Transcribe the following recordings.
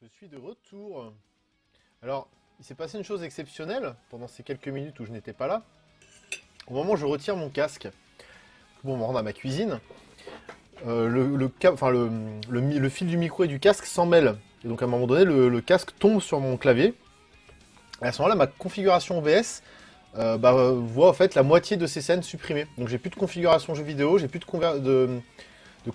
Je suis de retour. Alors, il s'est passé une chose exceptionnelle pendant ces quelques minutes où je n'étais pas là. Au moment où je retire mon casque, bon, on me rend à ma cuisine, le fil du micro et du casque s'en mêlent. Et donc à un moment donné, le casque tombe sur mon clavier. Et à ce moment-là, ma configuration OBS voit en fait la moitié de ces scènes supprimées. Donc j'ai plus de configuration jeu vidéo, j'ai plus de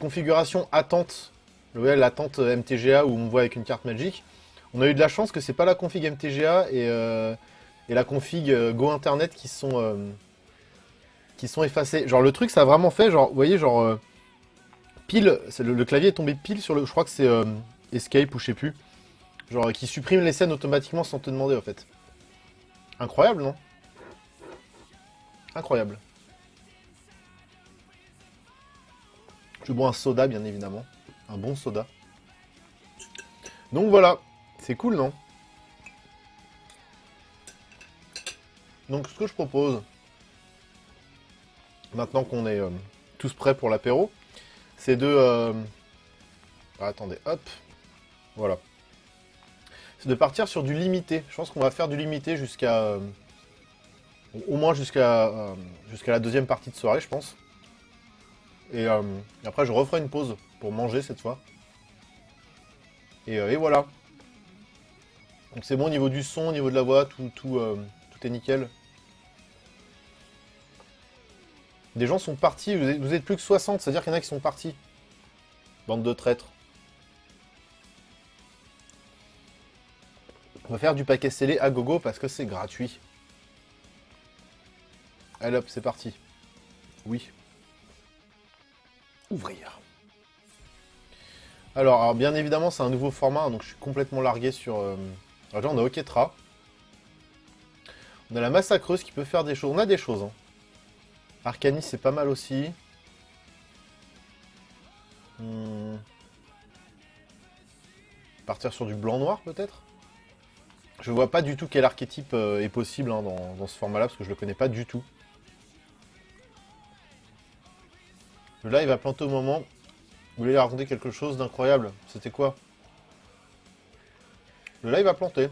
configuration attente. Vous voyez, l'attente MTGA où on me voit avec une carte Magic. On a eu de la chance que c'est pas la config MTGA et la config Go Internet qui sont effacées. Genre le truc ça a vraiment fait, genre, vous voyez, genre pile, le clavier est tombé pile sur le, je crois que c'est Escape ou je sais plus. Genre qui supprime les scènes automatiquement sans te demander en fait. Incroyable, non? Incroyable. Je bois un soda bien évidemment. Un bon soda. Donc voilà. C'est cool, non? Donc ce que je propose, maintenant qu'on est tous prêts pour l'apéro, c'est de... attendez, hop. Voilà. C'est de partir sur du limité. Je pense qu'on va faire du limité jusqu'à... au moins jusqu'à la deuxième partie de soirée, je pense. Et après, je referai une pause pour manger cette fois. Et voilà. Donc c'est bon au niveau du son, au niveau de la voix, tout est nickel. Des gens sont partis, vous êtes plus que 60, c'est-à-dire qu'il y en a qui sont partis. Bande de traîtres. On va faire du paquet scellé à gogo parce que c'est gratuit. Allez hop, c'est parti. Oui. Ouvrir. Alors, bien évidemment, c'est un nouveau format, donc je suis complètement largué sur... Alors déjà, on a Oketra. On a la massacreuse qui peut faire des choses. On a des choses, hein. Arcanis, c'est pas mal aussi. Partir sur du blanc-noir, peut-être. Je vois pas du tout quel archétype est possible hein, dans ce format-là, parce que je le connais pas du tout. Le live va planter au moment. Vous voulez raconter quelque chose d'incroyable? C'était quoi? Le live a planté.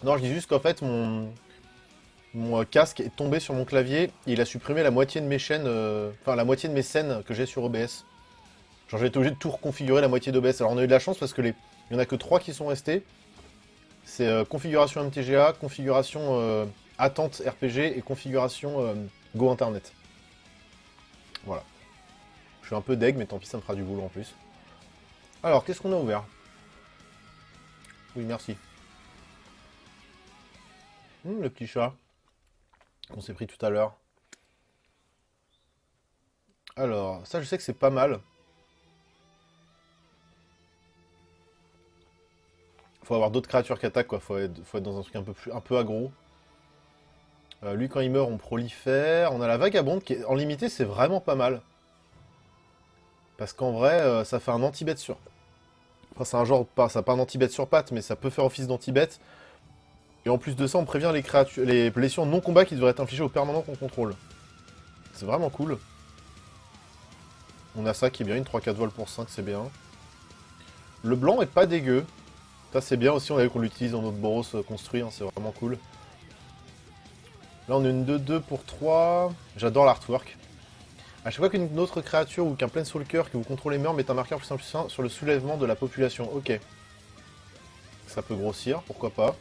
Non, je dis juste qu'en fait, mon casque est tombé sur mon clavier et il a supprimé la moitié de mes chaînes, enfin la moitié de mes scènes que j'ai sur OBS. Genre j'ai été obligé de tout reconfigurer la moitié d'OBS. Alors on a eu de la chance parce que il y en a que 3 qui sont restés. C'est configuration MTGA, configuration attente RPG et configuration Go Internet. Voilà. Je suis un peu deg, mais tant pis, ça me fera du boulot en plus. Alors, qu'est-ce qu'on a ouvert? Oui, merci. Le petit chat qu'on s'est pris tout à l'heure. Alors, ça, je sais que c'est pas mal. Faut avoir d'autres créatures qui attaquent, quoi. Faut être dans un truc un peu aggro. Lui, quand il meurt, on prolifère. On a la vagabonde qui est en limité, c'est vraiment pas mal. Parce qu'en vrai, ça fait un anti-bet sur... Enfin, c'est un genre... Ça n'a pas un anti-bet sur patte, mais ça peut faire office d'anti-bet. Et en plus de ça, on prévient les blessures non-combat qui devraient être infligées au permanent qu'on contrôle. C'est vraiment cool. On a ça qui est bien, une 3-4 vols pour 5, c'est bien. Le blanc est pas dégueu. Ça c'est bien aussi, on a vu qu'on l'utilise dans notre Boros construit, hein, c'est vraiment cool. Là on a une 2-2 pour 3. J'adore l'artwork. A chaque fois qu'une autre créature ou qu'un Planeswalker que vous contrôlez meurt, met un marqueur +1/+1 sur le soulèvement de la population. Ok. Ça peut grossir, pourquoi pas.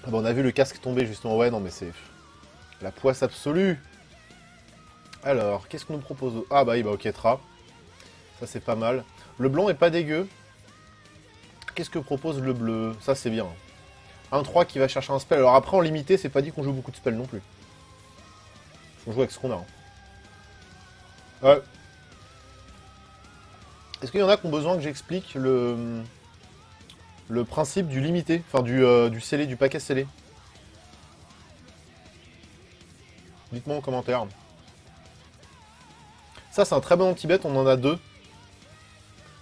Ah bah on a vu le casque tomber justement, ouais non mais c'est la poisse absolue. Alors, qu'est-ce qu'on nous propose? Ah bah oui, bah Oketra. Ça c'est pas mal. Le blanc est pas dégueu. Qu'est-ce que propose le bleu? Ça c'est bien. 1-3 qui va chercher un spell. Alors après en limité, c'est pas dit qu'on joue beaucoup de spells non plus. On joue avec ce qu'on a. Hein. Ouais. Est-ce qu'il y en a qui ont besoin que j'explique le principe du limité? Enfin du scellé, du paquet scellé? Dites-moi en commentaire. Ça c'est un très bon anti-bet, on en a 2.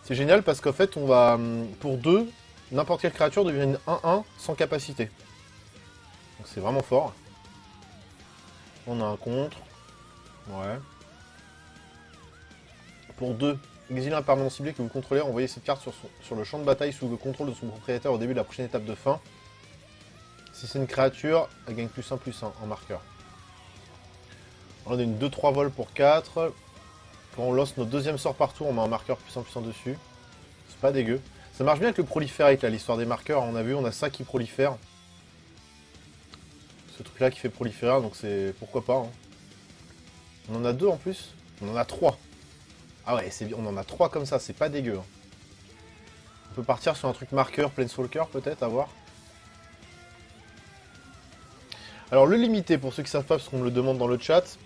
C'est génial parce qu'en fait on va... Pour 2, n'importe quelle créature devient une 1-1 sans capacité. Donc c'est vraiment fort. On a un contre. Ouais. Pour 2, exilez un permanent ciblé que vous contrôlez, envoyez cette carte sur le champ de bataille sous le contrôle de son propriétaire au début de la prochaine étape de fin. Si c'est une créature, elle gagne +1/+1 en marqueur. On a une 2-3 vols pour 4. Quand on lance notre deuxième sort par tour, on met un marqueur +1/+1 dessus. C'est pas dégueu. Ça marche bien avec le proliferate, là, l'histoire des marqueurs. On a vu, on a ça qui prolifère. Ce truc-là qui fait proliférer, donc c'est... Pourquoi pas, hein. On en a 2 en plus. On en a 3. Ah ouais, on en a 3 comme ça, c'est pas dégueu, hein. On peut partir sur un truc marqueur, Planeswalker peut-être, à voir. Alors le limité, pour ceux qui savent pas, parce qu'on me le demande dans le chat.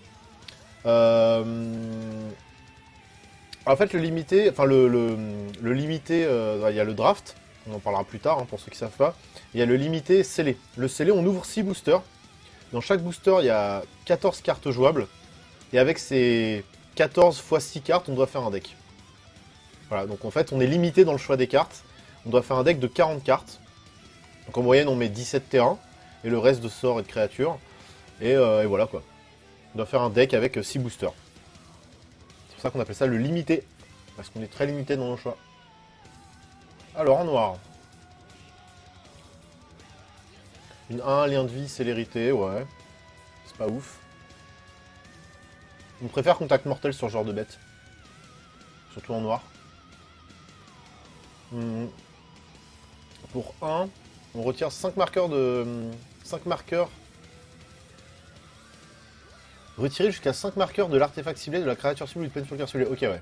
En fait, le limité, enfin le limité, il y a le draft, on en parlera plus tard, hein, pour ceux qui savent pas. Il y a le limité scellé. Le scellé, on ouvre 6 boosters. Dans chaque booster, il y a 14 cartes jouables. Et avec ces 14 x 6 cartes, on doit faire un deck. Voilà, donc en fait, on est limité dans le choix des cartes. On doit faire un deck de 40 cartes. Donc en moyenne, on met 17 terrains. Et le reste de sorts et de créatures. Et voilà quoi. On doit faire un deck avec 6 boosters. C'est pour ça qu'on appelle ça le limité. Parce qu'on est très limité dans nos choix. Alors en noir. Une 1, lien de vie, célérité, ouais. C'est pas ouf. On préfère contact mortel sur ce genre de bête. Surtout en noir. Pour 1, on retire 5 marqueurs de... 5 marqueurs. Retirer jusqu'à 5 marqueurs de l'artefact ciblé, de la créature ciblée ou du planeswalker ciblé. Ok, ouais.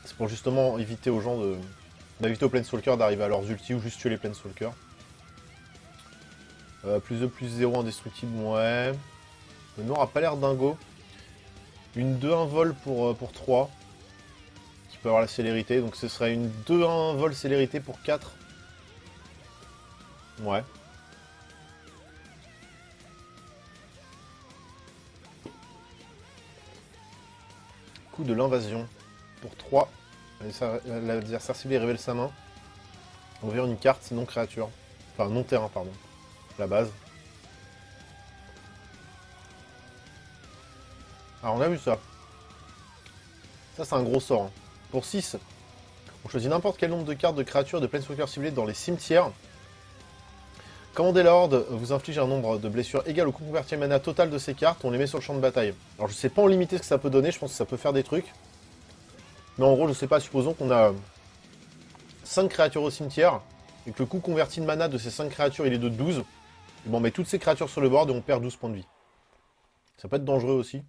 C'est pour justement éviter aux gens de... d'éviter aux planeswalkers d'arriver à leurs ultis ou juste tuer les planeswalkers. +2/+0 indestructible, ouais. Le noir a pas l'air dingo. Une 2-1 vol pour 3. Qui peut avoir la célérité. Donc ce serait une 2-1 vol célérité pour 4. Ouais. Coup de l'invasion. Pour 3. L'adversaire ciblé révèle sa main. On vire une carte non créature. Enfin non terrain, pardon. La base. Alors on a vu ça. Ça c'est un gros sort, hein. Pour 6, on choisit n'importe quel nombre de cartes de créatures de planeswalker ciblées dans les cimetières. Commander la horde vous inflige un nombre de blessures égal au coût converti mana total de ces cartes, on les met sur le champ de bataille. Alors je sais pas en limiter ce que ça peut donner, je pense que ça peut faire des trucs. Mais en gros je sais pas, supposons qu'on a 5 créatures au cimetière, et que le coût converti de mana de ces 5 créatures il est de 12. Et bon, on met toutes ces créatures sur le board et on perd 12 points de vie. Ça peut être dangereux aussi.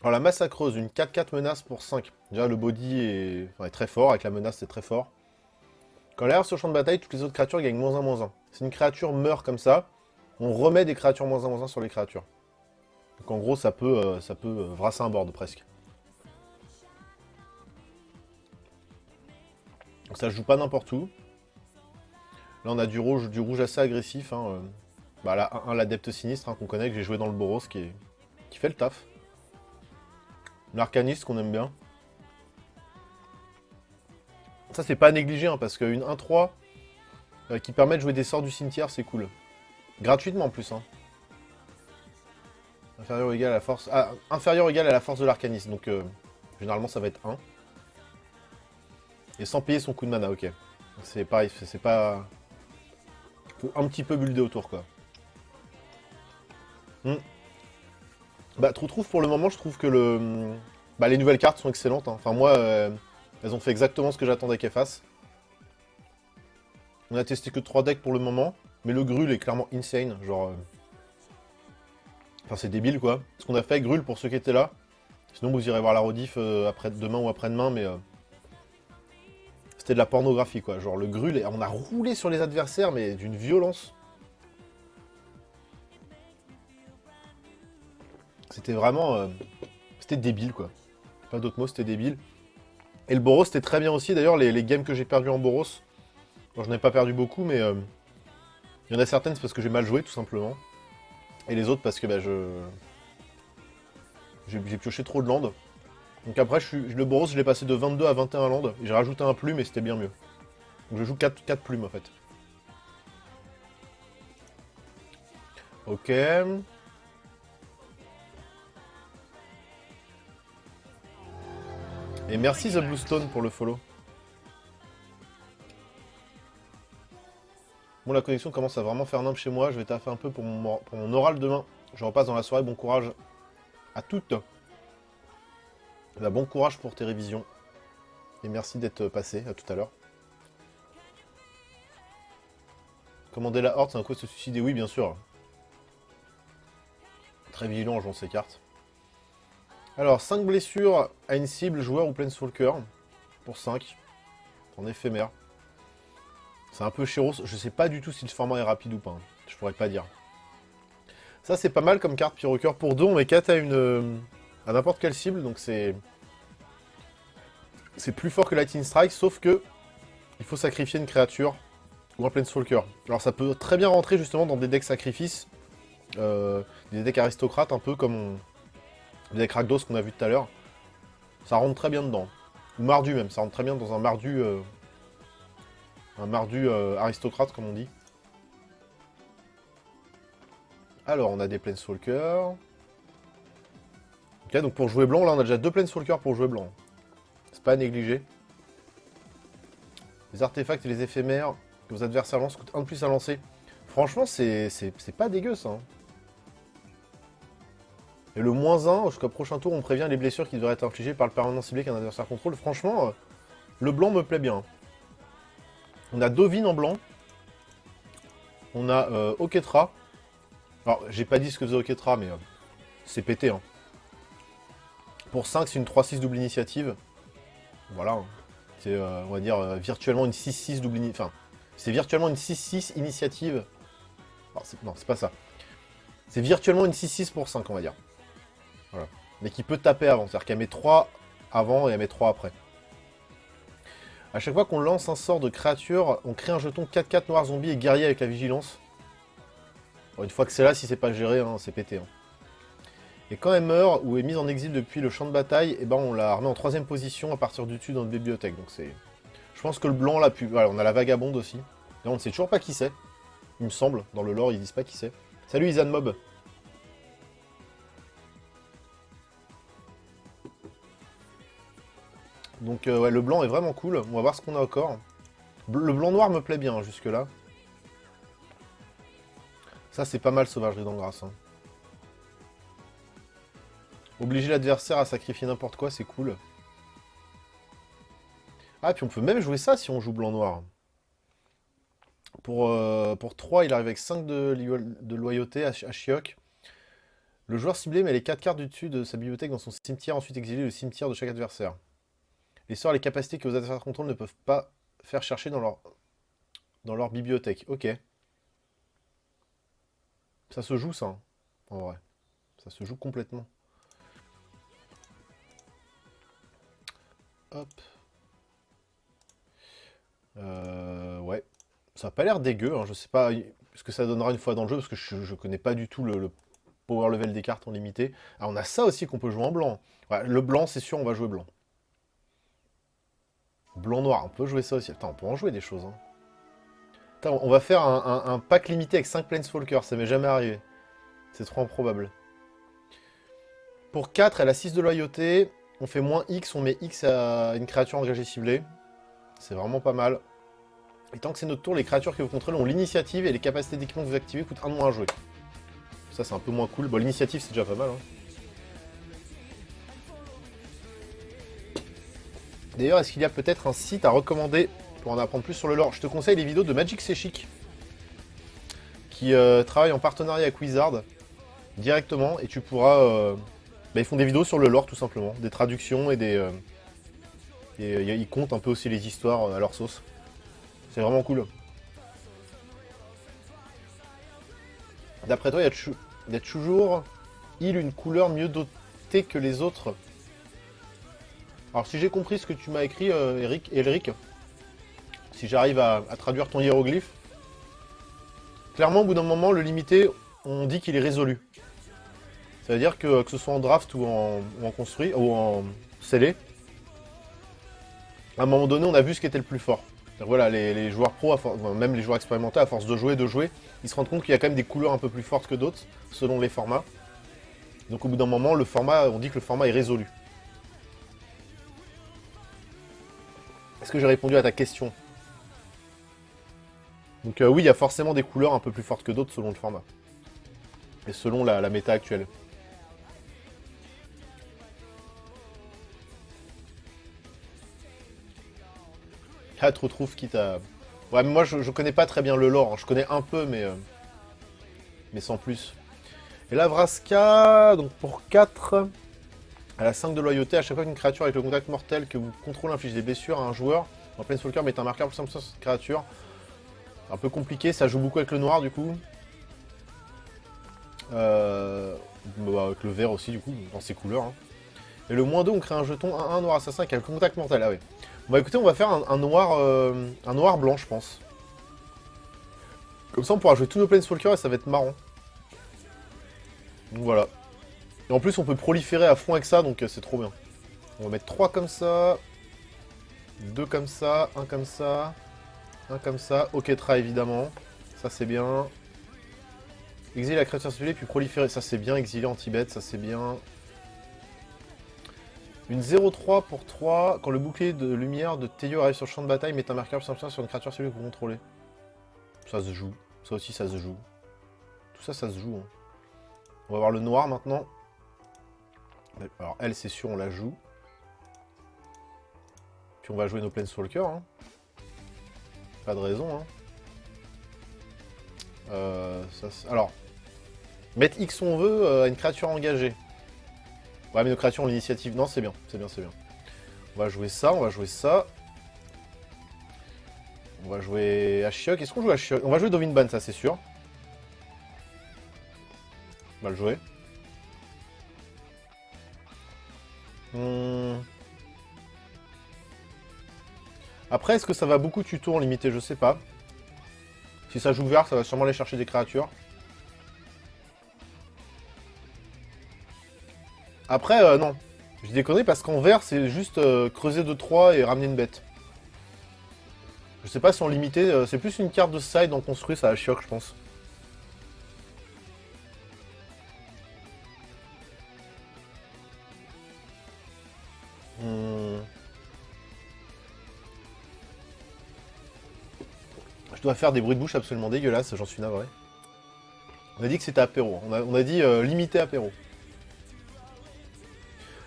Alors la massacreuse, une 4-4 menace pour 5. Déjà le body est très fort, avec la menace c'est très fort. Quand elle arrive sur le champ de bataille, toutes les autres créatures gagnent -1, -1. Si une créature meurt comme ça, on remet des créatures -1, -1 sur les créatures. Donc en gros ça peut vrasser un board presque. Donc ça se joue pas n'importe où. Là on a du rouge assez agressif, hein. Bah là, l'adepte sinistre, hein, qu'on connaît, que j'ai joué dans le Boros, qui fait le taf. L'arcaniste qu'on aime bien. Ça c'est pas à négliger, hein, parce qu'une 1-3 qui permet de jouer des sorts du cimetière, c'est cool. Gratuitement en plus, hein. Inférieur ou égal à la force... Ah, inférieur ou égal à la force de l'arcaniste, donc généralement ça va être 1. Et sans payer son coup de mana, ok. C'est pareil, c'est pas... Faut un petit peu builder autour, quoi. Bah, trouve pour le moment, je trouve que les nouvelles cartes sont excellentes, hein. Enfin, moi, elles ont fait exactement ce que j'attendais qu'elles fassent. On a testé que 3 decks pour le moment, mais le Grul est clairement insane, genre... Enfin, c'est débile, quoi. Ce qu'on a fait avec Grul, pour ceux qui étaient là. Sinon, vous irez voir la rediff demain ou après-demain, mais... C'était de la pornographie, quoi. Genre, le Grul, on a roulé sur les adversaires, mais d'une violence. C'était vraiment... C'était débile, quoi. Pas d'autres mots, c'était débile. Et le Boros, c'était très bien aussi. D'ailleurs, les games que j'ai perdus en Boros... Bon, j'en ai pas perdu beaucoup, mais... Il y en a certaines, c'est parce que j'ai mal joué, tout simplement. Et les autres, parce que j'ai pioché trop de landes. Donc après, le Boros, je l'ai passé de 22 à 21 landes. J'ai rajouté un plume et c'était bien mieux. Donc je joue 4 plumes, en fait. Ok. Et merci The Bluestone pour le follow. Bon, la connexion commence à vraiment faire nimp chez moi. Je vais taffer un peu pour mon oral demain. Je repasse dans la soirée. Bon courage à toutes. Bah, bon courage pour tes révisions. Et merci d'être passé. À tout à l'heure. Commander la horde, c'est un coup de se suicider. Oui, bien sûr. Très vigilant en jouant ces cartes. Alors, 5 blessures à une cible, joueur ou planeswalker. Pour 5. En éphémère. C'est un peu chéros. Je sais pas du tout si le format est rapide ou pas. Je pourrais pas dire. Ça, c'est pas mal comme carte Pyroker. Pour 2, on met 4 à n'importe quelle cible. Donc c'est plus fort que Lightning Strike. Sauf que il faut sacrifier une créature ou un Planeswalker. Alors ça peut très bien rentrer justement dans des decks sacrifices. Des decks aristocrates, un peu comme les decks Rakdos qu'on a vu tout à l'heure. Ça rentre très bien dedans. Ou Mardu même. Ça rentre très bien dans un Mardu... aristocrate, comme on dit. Alors, on a des Planeswalkers. Ok, donc pour jouer blanc, là, on a déjà 2 Planeswalkers pour jouer blanc. C'est pas à négliger. Les artefacts et les éphémères que vos adversaires lancent coûtent 1 de plus à lancer. Franchement, c'est pas dégueu, ça. Hein. Et le -1, jusqu'au prochain tour, on prévient les blessures qui devraient être infligées par le permanent ciblé qu'un adversaire contrôle. Franchement, le blanc me plaît bien. On a Dovin en blanc. On a Oketra. Alors, j'ai pas dit ce que faisait Oketra, mais c'est pété. Hein. Pour 5, c'est une 3-6 double initiative. Voilà. Hein. C'est, on va dire, virtuellement une 6-6 double initiative. Enfin, c'est virtuellement une 6-6 initiative. Alors, non, c'est pas ça. C'est virtuellement une 6-6 pour 5, on va dire. Voilà. Mais qui peut taper avant. C'est-à-dire qu'elle met 3 avant et elle met 3 après. A chaque fois qu'on lance un sort de créature, on crée un jeton 4-4 noir zombie et guerrier avec la vigilance. Bon, une fois que c'est là, si c'est pas géré, hein, c'est pété. Hein. Et quand elle meurt ou est mise en exil depuis le champ de bataille, eh ben on la remet en 3ème position à partir du dessus dans notre bibliothèque. Donc c'est. Je pense que le blanc l'a pu. Voilà, on a la vagabonde aussi. Là, on ne sait toujours pas qui c'est. Il me semble. Dans le lore, ils disent pas qui c'est. Salut Isan Mob. Donc ouais, le blanc est vraiment cool. On va voir ce qu'on a encore. Le blanc-noir me plaît bien jusque là. Ça c'est pas mal Sauvagerie d'Angrasse. Hein. Obliger l'adversaire à sacrifier n'importe quoi, c'est cool. Ah, puis on peut même jouer ça si on joue blanc-noir. Pour 3, il arrive avec 5 de loyauté à Shiok. Le joueur ciblé met les 4 cartes du dessus de sa bibliothèque dans son cimetière, ensuite exiler le cimetière de chaque adversaire. Les sorts et les capacités que vos adversaires contrôlent ne peuvent pas faire chercher dans leur bibliothèque. Ok. Ça se joue ça, hein, en vrai. Ça se joue complètement. Hop. Ouais. Ça n'a pas l'air dégueu, hein. Je sais pas ce que ça donnera une fois dans le jeu, parce que je connais pas du tout le power level des cartes en limité. Ah, on a ça aussi qu'on peut jouer en blanc. Ouais, le blanc, c'est sûr, on va jouer blanc. Blanc-noir, on peut jouer ça aussi. Attends, on peut en jouer des choses. Hein. Attends, on va faire un pack limité avec 5 Planeswalkers, ça m'est jamais arrivé. C'est trop improbable. Pour 4, elle a 6 de loyauté. On fait -X, on met X à une créature engagée ciblée. C'est vraiment pas mal. Et tant que c'est notre tour, les créatures que vous contrôlez ont l'initiative et les capacités d'équipement que vous activez coûtent 1 de moins à jouer. Ça, c'est un peu moins cool. Bon, l'initiative, c'est déjà pas mal. Hein. D'ailleurs, est-ce qu'il y a peut-être un site à recommander pour en apprendre plus sur le lore? Je te conseille les vidéos de Magic C'est Chic, qui travaille en partenariat avec Wizard directement, et tu pourras... ils font des vidéos sur le lore, tout simplement. Des traductions et des... ils comptent un peu aussi les histoires à leur sauce. C'est vraiment cool. D'après toi, il y a toujours une couleur mieux dotée que les autres. Alors si j'ai compris ce que tu m'as écrit, Elric, si j'arrive à traduire ton hiéroglyphe, clairement au bout d'un moment, le limité, on dit qu'il est résolu. Ça veut dire que ce soit en draft ou en construit, ou en scellé, à un moment donné, on a vu ce qui était le plus fort. Voilà, les joueurs pros, même les joueurs expérimentés, à force de jouer, ils se rendent compte qu'il y a quand même des couleurs un peu plus fortes que d'autres, selon les formats. Donc au bout d'un moment, on dit que le format est résolu. Est-ce que j'ai répondu à ta question? Donc oui, il y a forcément des couleurs un peu plus fortes que d'autres selon le format. Et selon la méta actuelle. Ah, tu retrouves quitte à... Ouais, mais moi je connais pas très bien le lore, hein. Je connais un peu, mais sans plus. Et là, Vraska, donc pour 4, elle a 5 de loyauté. À chaque fois qu'une créature avec le contact mortel que vous contrôlez inflige des blessures à un joueur, en Planeswalker, mettez un marqueur plus simple sur cette créature. Un peu compliqué, ça joue beaucoup avec le noir du coup. Bah, avec le vert aussi du coup, dans ses couleurs. Hein. Et le -2, on crée un jeton 1-1 noir assassin qui a le contact mortel. Ah ouais. Bon, bah écoutez, on va faire un noir blanc, je pense. Comme ça, on pourra jouer tous nos Planeswalkers et ça va être marrant. Donc voilà. Et en plus, on peut proliférer à fond avec ça, donc c'est trop bien. On va mettre 3 comme ça. 2 comme ça, 1 comme ça. 1 comme ça. Oketra, évidemment. Ça, c'est bien. Exiler la créature ciblée, puis proliférer. Ça, c'est bien. Exiler en Tibet, ça, c'est bien. Une 0-3 pour 3. Quand le bouclier de lumière de Teyo arrive sur le champ de bataille, mettez un marqueur sur une créature ciblée que vous contrôlez. Ça se joue. Ça aussi, ça se joue. Tout ça, ça se joue. Hein. On va voir le noir maintenant. Alors, elle, c'est sûr, on la joue. Puis on va jouer nos Planeswalkers. Hein. Pas de raison. Hein. Alors, mettre X on veut à une créature engagée. Ouais, mais nos créatures ont l'initiative. Non, c'est bien, c'est bien, c'est bien. On va jouer ça, on va jouer ça. On va jouer Ashiok. Est-ce qu'on joue Ashiok? On va jouer Dovinban, ça c'est sûr. On va le jouer. Après, est-ce que ça va beaucoup tuto en limité? Je sais pas. Si ça joue vert, ça va sûrement aller chercher des créatures. Après, non. Je déconne parce qu'en vert, c'est juste creuser de 3 et ramener une bête. Je sais pas si en limité, c'est plus une carte de side en construit, ça Ashiok, je pense. Je dois faire des bruits de bouche absolument dégueulasses, j'en suis navré. On a dit que c'était apéro. On a dit limité apéro.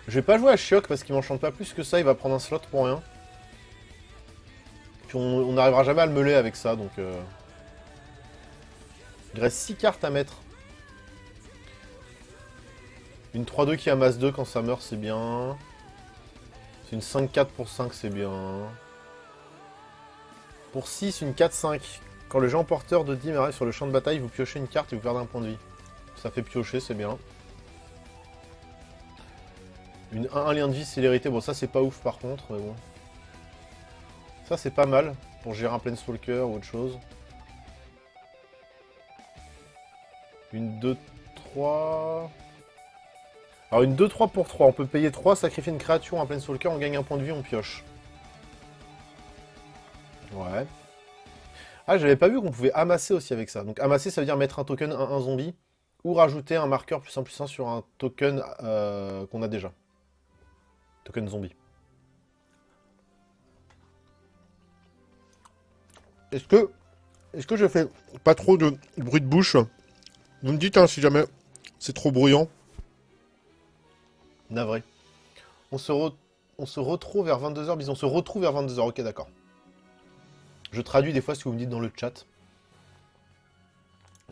Je vais pas jouer à Shiok parce qu'il m'enchante pas plus que ça, il va prendre un slot pour rien. Puis on n'arrivera jamais à le meuler avec ça, donc... Il reste 6 cartes à mettre. Une 3-2 qui amasse 2 quand ça meurt, c'est bien. C'est une 5-4 pour 5, c'est bien. Pour 6, une 4-5. Quand le géant porteur de Dim arrive sur le champ de bataille, vous piochez une carte et vous perdez un point de vie. Ça fait piocher, c'est bien. Une 1 lien de vie, célérité. Bon, ça, c'est pas ouf par contre, mais bon. Ça, c'est pas mal pour gérer un Planeswalker ou autre chose. Une 2-3... Alors, une 2-3 pour 3. On peut payer 3, sacrifier une créature, un Planeswalker, on gagne un point de vie, on pioche. Ouais. Ah, j'avais pas vu qu'on pouvait amasser aussi avec ça. Donc, amasser, ça veut dire mettre un token 1-1 zombie ou rajouter un marqueur plus 1 sur un token qu'on a déjà. Token zombie. Est-ce que je fais pas trop de bruit de bouche? Vous me dites hein, si jamais c'est trop bruyant. Navré. On se retrouve vers 22h, Bison. On se retrouve vers 22h, ok d'accord. Je traduis des fois ce que vous me dites dans le chat.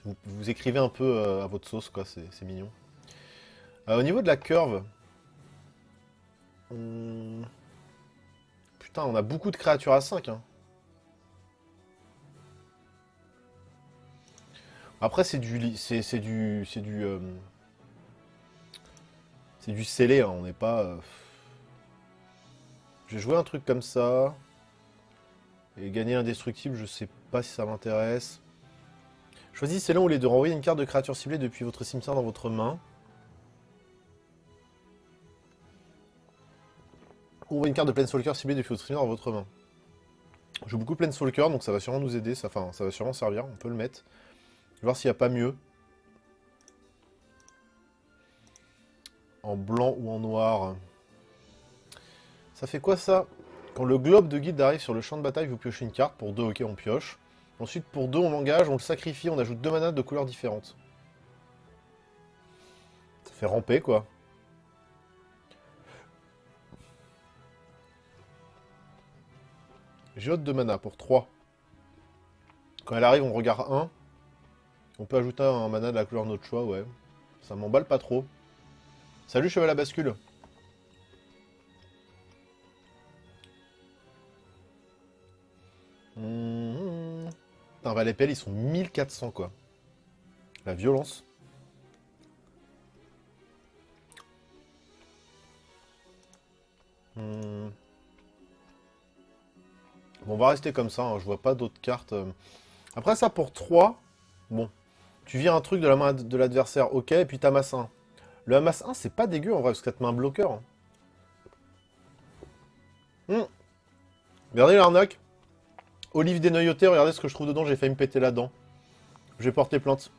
Vous écrivez un peu à votre sauce, quoi, c'est mignon. Au niveau de la curve... Putain, on a beaucoup de créatures à 5, hein. Après, c'est du scellé, hein, on n'est pas... Je vais jouer un truc comme ça. Et gagner indestructible, je sais pas si ça m'intéresse. Choisissez l'un ou les deux. Renvoyez une carte de créature ciblée depuis votre cimetière dans votre main. Ou envoyez une carte de Planeswalker ciblée depuis votre cimetière dans votre main. Je joue beaucoup Planeswalker, donc ça va sûrement nous aider. Enfin, ça va sûrement servir, on peut le mettre. Je vais voir s'il n'y a pas mieux. En blanc ou en noir. Ça fait quoi ça? Quand le globe de guide arrive sur le champ de bataille, vous piochez une carte. Pour 2, ok, on pioche. Ensuite, pour 2, on l'engage, on le sacrifie, on ajoute 2 manas de couleurs différentes. Ça fait ramper, quoi. Géode de mana pour 3. Quand elle arrive, on regarde 1. On peut ajouter un mana de la couleur de notre choix, ouais. Ça m'emballe pas trop. Salut, cheval à bascule. Putain, Valépel, ils sont 1400, quoi. La violence. Bon, on va rester comme ça, hein. Je vois pas d'autres cartes. Après ça, pour 3, bon, tu vires un truc de la main de l'adversaire, ok, et puis t'amasses un. Le amasse 1, c'est pas dégueu en vrai, parce que ça te met un bloqueur. Regardez l'arnaque. Olive dénoyautée, regardez ce que je trouve dedans, j'ai failli me péter là-dedans. Je vais porter plainte.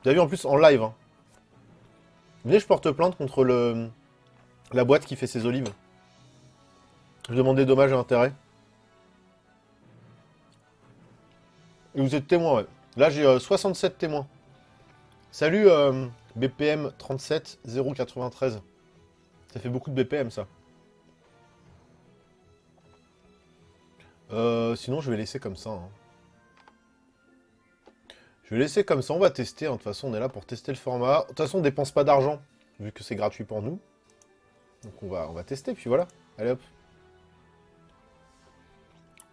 Vous avez vu en plus en live. Hein. Venez, je porte plainte contre la boîte qui fait ses olives. Je demande des dommages et intérêts. Et vous êtes témoin, ouais. Là, j'ai 67 témoins. Salut, BPM 37 093. Ça fait beaucoup de BPM, ça. Sinon, je vais laisser comme ça. Hein. Je vais laisser comme ça, on va tester. Hein. De toute façon, on est là pour tester le format. De toute façon, on dépense pas d'argent, vu que c'est gratuit pour nous. Donc on va tester, puis voilà. Allez hop.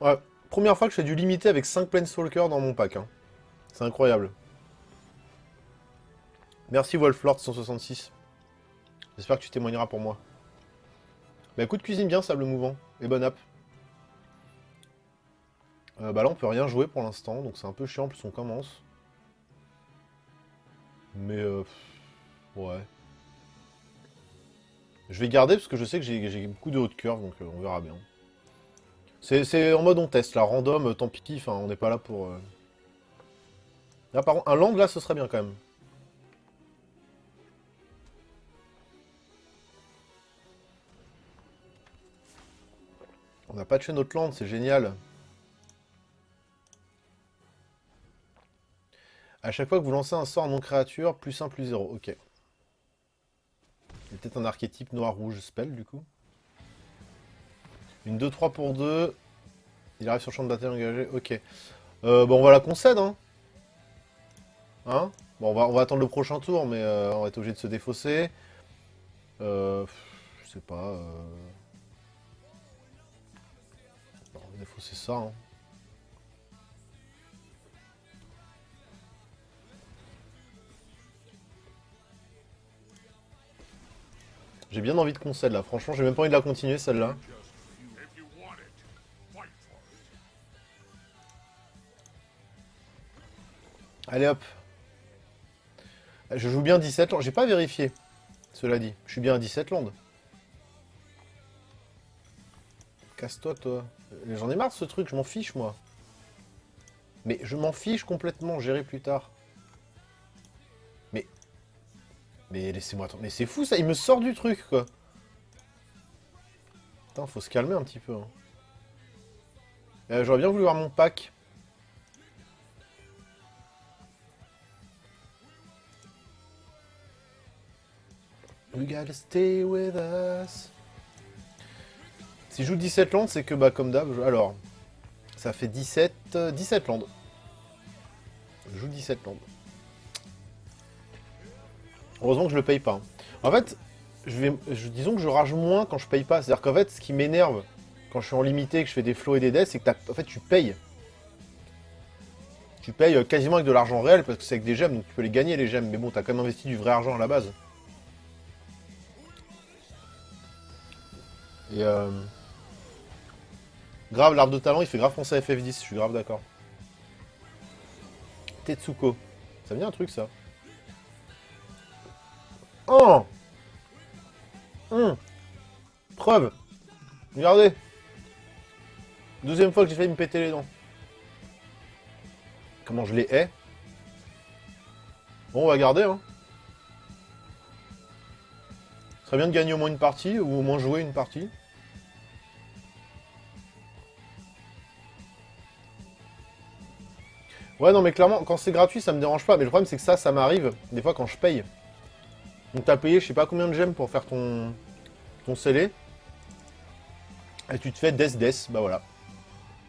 Ouais, première fois que je fais du limité avec 5 Planeswalkers dans mon pack. Hein. C'est incroyable. Merci Wolflord 166. J'espère que tu témoigneras pour moi. Bah écoute, cuisine bien, sable mouvant. Et bonne app. Bah là, on peut rien jouer pour l'instant, donc c'est un peu chiant, en plus on commence. Mais ouais. Je vais garder parce que je sais que j'ai beaucoup de haut de curve, donc on verra bien. C'est en mode on teste, là, random, tant pis, enfin, on n'est pas là pour... Là, par contre, un land, là, ce serait bien quand même. On a patché notre land, c'est génial. À chaque fois que vous lancez un sort non-créature, +1, +0, ok. Il y a peut-être un archétype noir-rouge spell, du coup. Une 2-3 pour 2. Il arrive sur le champ de bataille engagé, ok. Bon, on va la concède, hein. Hein. Bon, on va attendre le prochain tour, mais on va être obligé de se défausser. Je sais pas. On va défausser ça, hein. J'ai bien envie de concède là, franchement j'ai même pas envie de la continuer celle-là. Allez hop. Je joue bien 17 landes, j'ai pas vérifié, cela dit. Je suis bien à 17 landes. Casse-toi toi. J'en ai marre de ce truc, je m'en fiche moi. Mais je m'en fiche complètement, gérer plus tard. Mais laissez-moi attendre. Mais c'est fou ça, il me sort du truc quoi. Putain, faut se calmer un petit peu. Hein. J'aurais bien voulu voir mon pack. You gotta stay with us. Si je joue 17 landes, c'est que bah comme d'hab. Alors, ça fait 17 landes. Je joue 17 landes. Heureusement que je le paye pas. Hein. En fait, disons que je rage moins quand je paye pas. C'est-à-dire qu'en fait, ce qui m'énerve quand je suis en limité, que je fais des flots et des deaths, c'est que en fait, tu payes. Tu payes quasiment avec de l'argent réel parce que c'est avec des gemmes, donc tu peux les gagner les gemmes. Mais bon, t'as quand même investi du vrai argent à la base. Et grave, l'arbre de talent, il fait grave penser à FF10, je suis grave d'accord. Tetsuko. Ça me dit un truc, ça. Oh Preuve. Regardez. Deuxième fois que j'ai failli me péter les dents. Comment je les hais. Bon, on va garder, hein. Ce serait bien de gagner au moins une partie, ou au moins jouer une partie. Ouais, non, mais clairement, quand c'est gratuit, ça me dérange pas. Mais le problème, c'est que ça m'arrive des fois quand je paye. Donc, t'as payé je sais pas combien de gemmes pour faire ton scellé. Et tu te fais des. Bah voilà.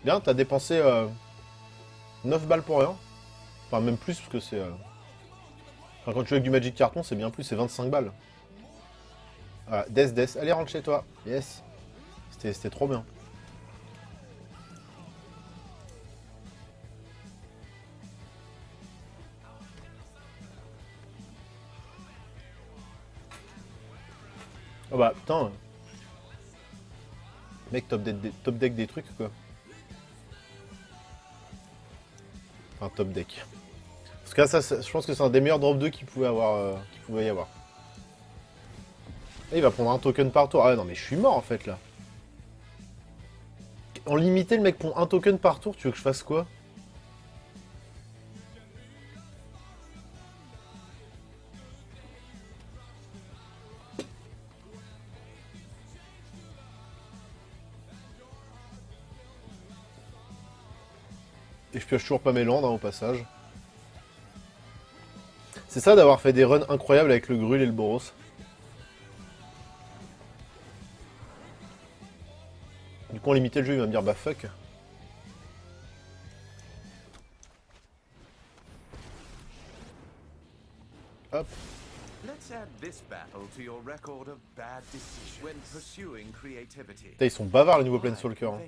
Bien, t'as dépensé 9 balles pour rien. Enfin, même plus, parce que c'est. Enfin, quand tu joues avec du Magic Carton, c'est bien plus, c'est 25 balles. Voilà, des. Allez, rentre chez toi. Yes. C'était trop bien. Oh bah, putain. Mec, top deck des trucs, quoi. Enfin, top deck. Parce que là, je pense que c'est un des meilleurs drop 2 qu'il pouvait y avoir. Et il va prendre un token par tour. Ah non, mais je suis mort, en fait, là. En limité, le mec prend un token par tour, tu veux que je fasse quoi? Et je pioche toujours pas mes landes, hein, au passage. C'est ça d'avoir fait des runs incroyables avec le Grul et le Boros. Du coup, en limité, le jeu, il va me dire bah fuck. Hop. Putain, ils sont bavards, les nouveaux Planeswalkers. Hein.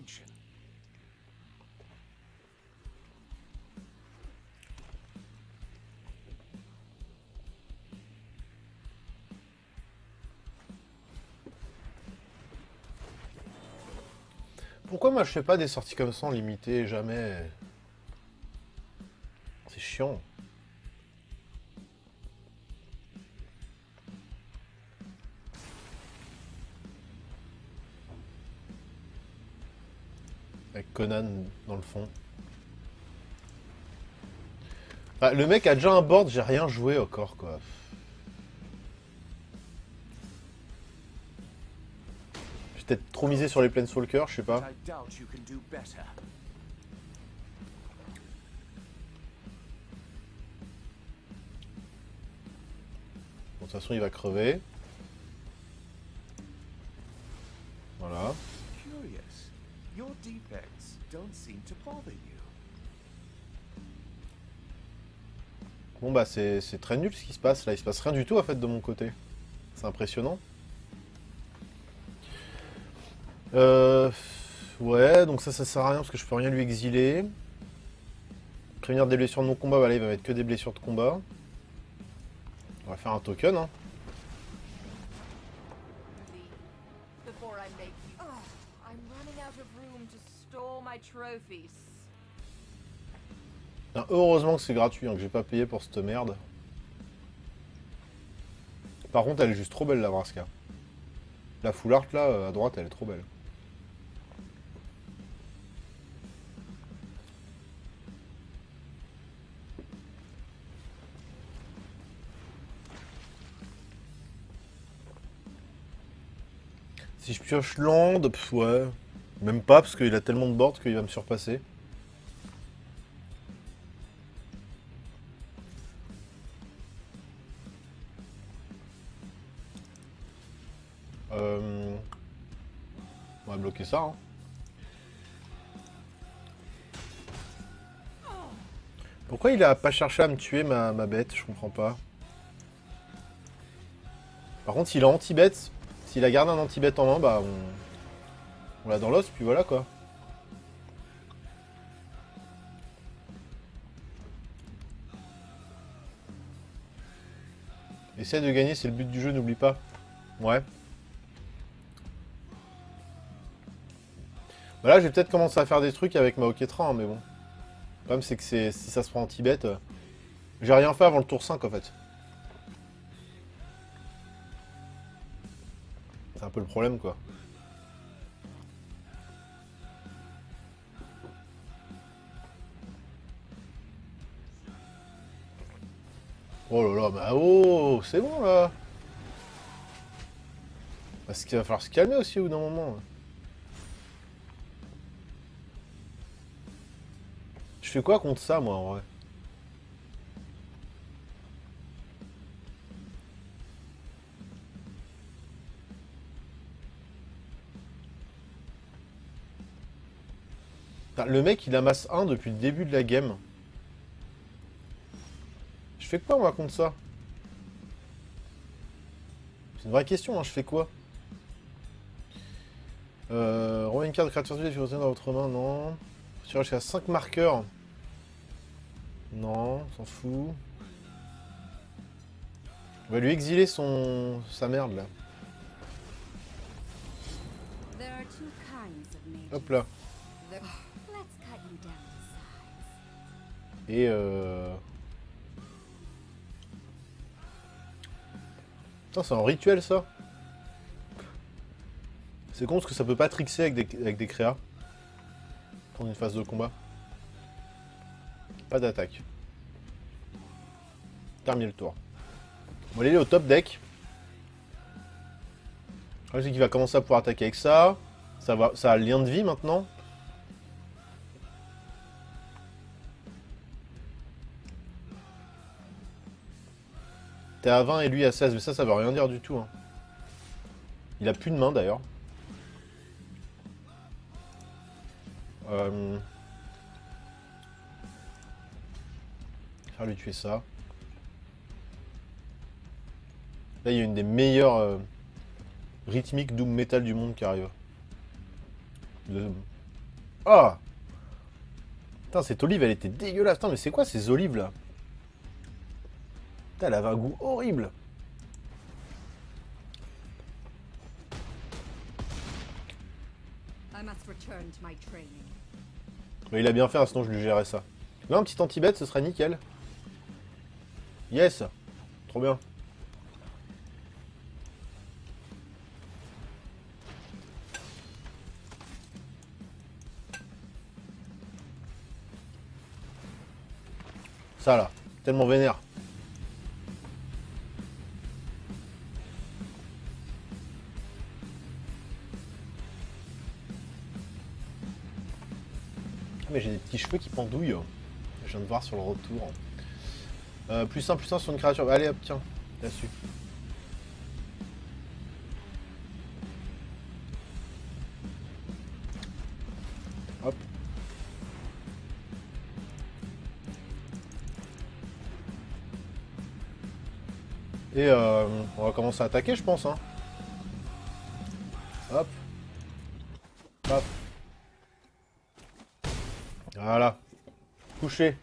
Pourquoi moi je fais pas des sorties comme ça en limité, jamais? C'est chiant. Avec Conan dans le fond. Ah, le mec a déjà un board, j'ai rien joué encore quoi. J'ai peut-être trop misé sur les Planeswalkers, je sais pas. Bon, de toute façon il va crever. Voilà. Bon bah c'est très nul ce qui se passe là, il se passe rien du tout en fait de mon côté. C'est impressionnant. Ouais, donc ça sert à rien parce que je peux rien lui exiler. Prévenir des blessures de mon combat, bah là il va mettre que des blessures de combat. On va faire un token, hein. Putain, heureusement que c'est gratuit, hein, que j'ai pas payé pour cette merde. Par contre, elle est juste trop belle la Vraska. La full art là, à droite, elle est trop belle. Si je pioche land, ouais. Même pas, parce qu'il a tellement de boards qu'il va me surpasser. On va bloquer ça. Hein. Pourquoi il a pas cherché à me tuer ma bête? Je comprends pas. Par contre, s'il a anti-bête, s'il a gardé un anti-bête en main, bah on l'a dans l'os, puis voilà quoi. Essaye de gagner, c'est le but du jeu, n'oublie pas. Ouais. Bah là, j'ai peut-être commencé à faire des trucs avec ma Oketra, hein, mais bon. Le problème, c'est que si ça se prend anti-bête, j'ai rien fait avant le tour 5 en fait. C'est un peu le problème quoi. Oh là là, bah oh, c'est bon là. Parce qu'il va falloir se calmer aussi au bout d'un moment. Je fais quoi contre ça moi en vrai? Putain, le mec, il amasse 1 depuis le début de la game. Je fais quoi, moi, contre ça? C'est une vraie question, hein, je fais quoi? Renvoie une carte de créature tuée dans votre main, non. Tirer jusqu'à 5 marqueurs. Non, on s'en fout. On va lui exiler sa merde, là. Hop là. Et Putain, c'est un rituel, ça. C'est con parce que ça peut pas trixer avec des créas. Prendre une phase de combat. Pas d'attaque. Terminer le tour. Bon, il est au top deck. Je sais qu'il va commencer à pouvoir attaquer avec ça. Ça a le lien de vie maintenant. T'es à 20 et lui à 16, mais ça veut rien dire du tout. Hein. Il a plus de main d'ailleurs. Faire lui tuer ça. Là, il y a une des meilleures rythmiques doom metal du monde qui arrive. Ah! Putain, cette olive, elle était dégueulasse. Putain, mais c'est quoi ces olives là? Putain, elle avait un goût horrible. Mais il a bien fait, hein, sinon je lui gérerais ça. Là, un petit anti-bête, ce serait nickel. Yes! Trop bien. Ça là, tellement vénère. Mais j'ai des petits cheveux qui pendouillent. Je viens de voir sur le retour. Plus 1 sur une créature. Allez hop, tiens, t'as su. Hop. Et on va commencer à attaquer, je pense. Hein. Hop. Hop. Voilà. Couché.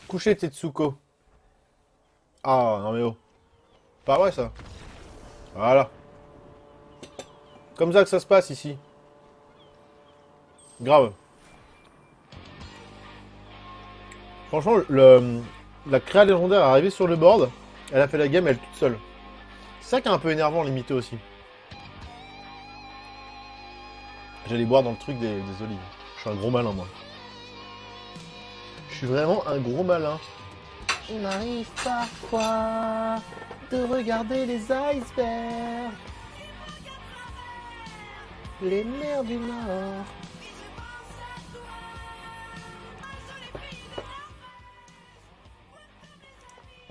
Couché, Tetsuko. Ah, non mais oh. Pas vrai, ça. Voilà. Comme ça que ça se passe, ici. Grave. Franchement, la créa légendaire est arrivée sur le board. Elle a fait la game, elle toute seule. C'est ça qui est un peu énervant, limité aussi. J'allais boire dans le truc des olives. Je suis un gros malin, moi. Je suis vraiment un gros malin. On arrive parfois de regarder les icebergs. Les mers du Nord.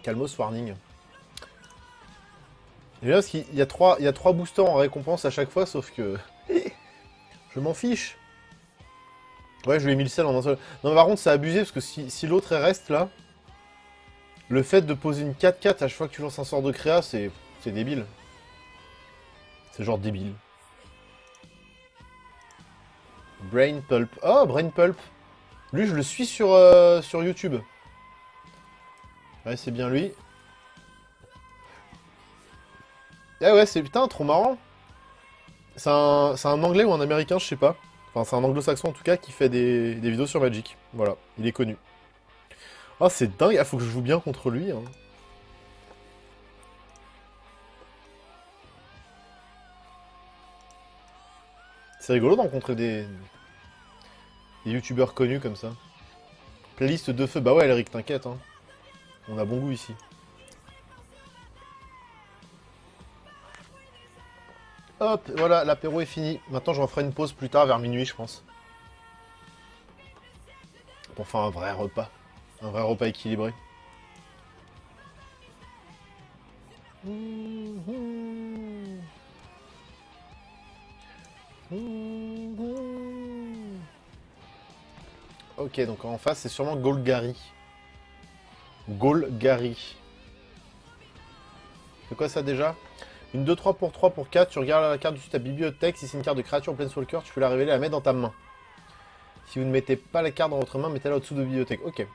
Calmos Warning. Et là, parce qu'il y a 3 boosters en récompense à chaque fois, sauf que... je m'en fiche. Ouais, je lui ai mis le sel en un seul. Non, mais par contre, c'est abusé, parce que si l'autre reste là, le fait de poser une 4-4 à chaque fois que tu lances un sort de créa, c'est débile. C'est genre débile. Brain Pulp. Oh, Brain Pulp. Lui, je le suis sur YouTube. Ouais, c'est bien lui. Ah ouais, c'est putain, trop marrant. C'est un anglais ou un américain, je sais pas. Enfin, c'est un anglo-saxon en tout cas qui fait des vidéos sur Magic. Voilà, il est connu. Ah, c'est dingue, ah, faut que je joue bien contre lui. Hein. C'est rigolo de rencontrer des youtubeurs connus comme ça. Playlist de feu, bah ouais, Eric, t'inquiète. Hein. On a bon goût ici. Hop, voilà, l'apéro est fini. Maintenant, j'en ferai une pause plus tard, vers minuit, je pense. Pour faire un vrai repas. Un vrai repas équilibré. Ok, donc en face, c'est sûrement Golgari. Golgari. C'est quoi ça déjà? Une 2-3 pour 3 pour 4, tu regardes la carte dessus de ta bibliothèque, si c'est une carte de créature en Planeswalker, tu peux la révéler et la mettre dans ta main. Si vous ne mettez pas la carte dans votre main, mettez-la au-dessous de la bibliothèque. Ok.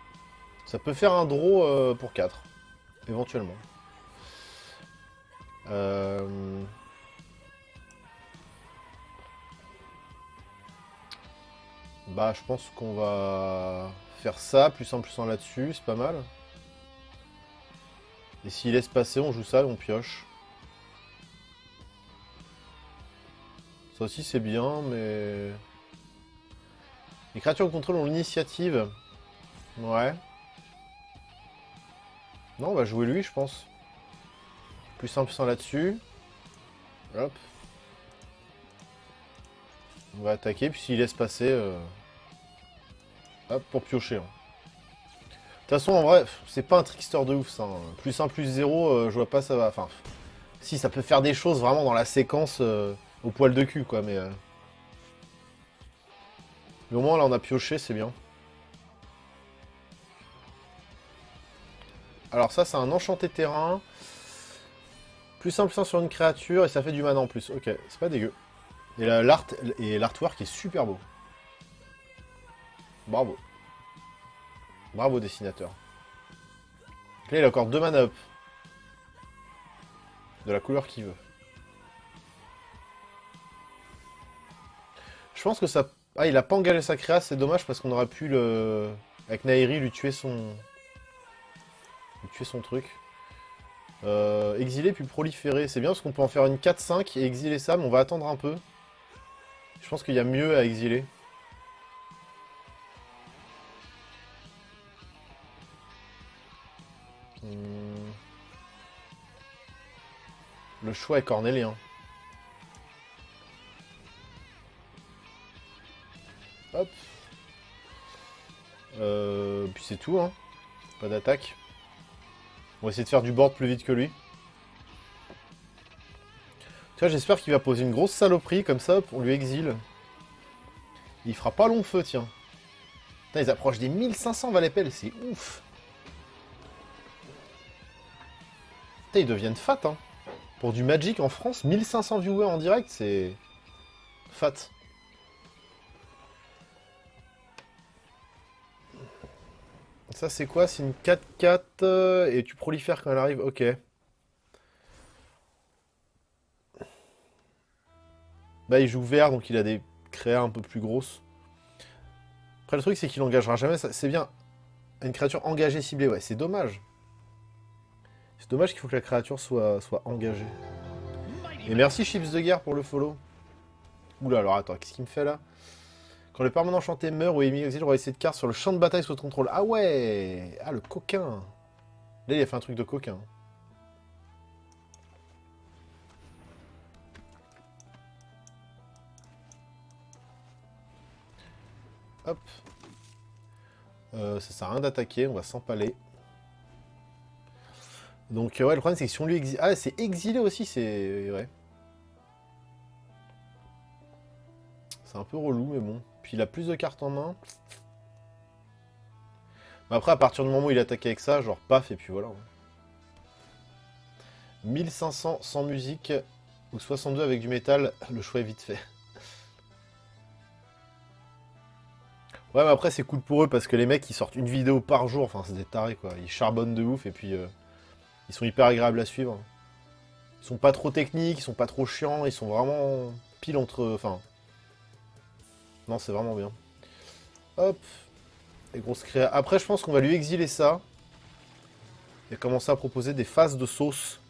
Ça peut faire un draw pour 4, éventuellement. Bah, je pense qu'on va faire ça, plus 1 là-dessus, c'est pas mal. Et s'il laisse passer, on joue ça et on pioche. Ça aussi c'est bien, mais... Les créatures de contrôle ont l'initiative. Ouais. Non, on va jouer lui, je pense. Plus 1 là-dessus. Hop. On va attaquer, puis s'il laisse passer... Hop, pour piocher. De toute façon, en vrai, c'est pas un trickster de ouf, ça. Hein. Plus 1, plus 0, je vois pas ça va... Enfin, si, ça peut faire des choses vraiment dans la séquence au poil de cul, quoi, mais... Mais au moins, là, on a pioché, c'est bien. Alors ça, c'est un enchanté terrain. Plus 1 sur une créature, et ça fait du mana en plus. Ok, c'est pas dégueu. Et l'artwork est super beau. Bravo. Bravo, dessinateur. Là, il a encore 2 mana up. De la couleur qu'il veut. Je pense que ça... Ah, il a pas engagé sa créa, c'est dommage parce qu'on aurait pu le... Avec Nairi, lui tuer son truc. Exiler puis proliférer. C'est bien parce qu'on peut en faire une 4-5 et exiler ça, mais on va attendre un peu. Je pense qu'il y a mieux à exiler. Le choix est cornélien. Hop. Puis c'est tout, hein. Pas d'attaque. On va essayer de faire du board plus vite que lui. Tu vois, j'espère qu'il va poser une grosse saloperie, comme ça, on lui exile. Il fera pas long feu, tiens. Putain, ils approchent des 1500 Valepel, c'est ouf. Putain, ils deviennent fat, hein. Pour du Magic en France, 1500 viewers en direct, c'est... fat. Ça, c'est quoi? C'est une 4-4 et tu prolifères quand elle arrive. Ok. Bah, il joue vert, donc il a des créas un peu plus grosses. Après, le truc, c'est qu'il engagera jamais. C'est bien. Une créature engagée, ciblée. Ouais, c'est dommage. C'est dommage qu'il faut que la créature soit engagée. Et merci Chips de guerre pour le follow. Oula, alors attends, qu'est-ce qu'il me fait là? Quand le permanent enchanté meurt ou est mis au exil, on va essayer de cartes sur le champ de bataille sous contrôle. Ah ouais! Ah, le coquin! Là, il a fait un truc de coquin. Hop. Ça sert à rien d'attaquer, on va s'empaler. Donc ouais, le problème c'est que si on lui exile... Ah, c'est exilé aussi, c'est... Ouais. C'est un peu relou, mais bon. Puis il a plus de cartes en main. Mais après, à partir du moment où il attaque avec ça, genre paf, et puis voilà. 1500 sans musique, ou 62 avec du métal, le choix est vite fait. Ouais, mais après, c'est cool pour eux, parce que les mecs, ils sortent une vidéo par jour, enfin, c'est des tarés, quoi. Ils charbonnent de ouf, et puis... ils sont hyper agréables à suivre. Ils sont pas trop techniques, ils sont pas trop chiants, ils sont vraiment pile entre... Enfin... Non, c'est vraiment bien. Hop. Les grosses créas. Après, je pense qu'on va lui exiler ça. Et commencer à proposer des phases de sauce.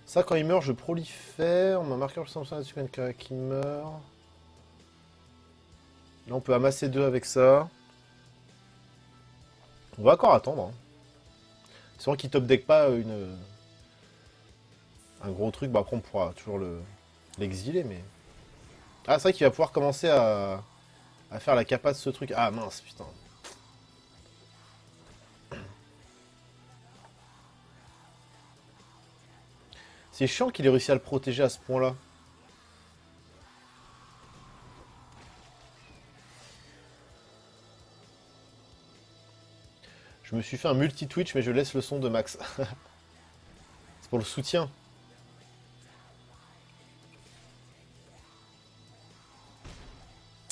Ça, quand il meurt, je prolifère. On m'a marqué en plus là-dessus quand il qui meurt. Là, on peut amasser 2 avec ça. On va encore attendre. Hein. C'est vrai qu'il top deck pas un gros truc. Bah, après, on pourra toujours l'exiler, mais... Ah, c'est vrai qu'il va pouvoir commencer à faire la capa de ce truc. Ah, mince, putain. C'est chiant qu'il ait réussi à le protéger à ce point-là. Je me suis fait un multi-Twitch, mais je laisse le son de Max. C'est pour le soutien.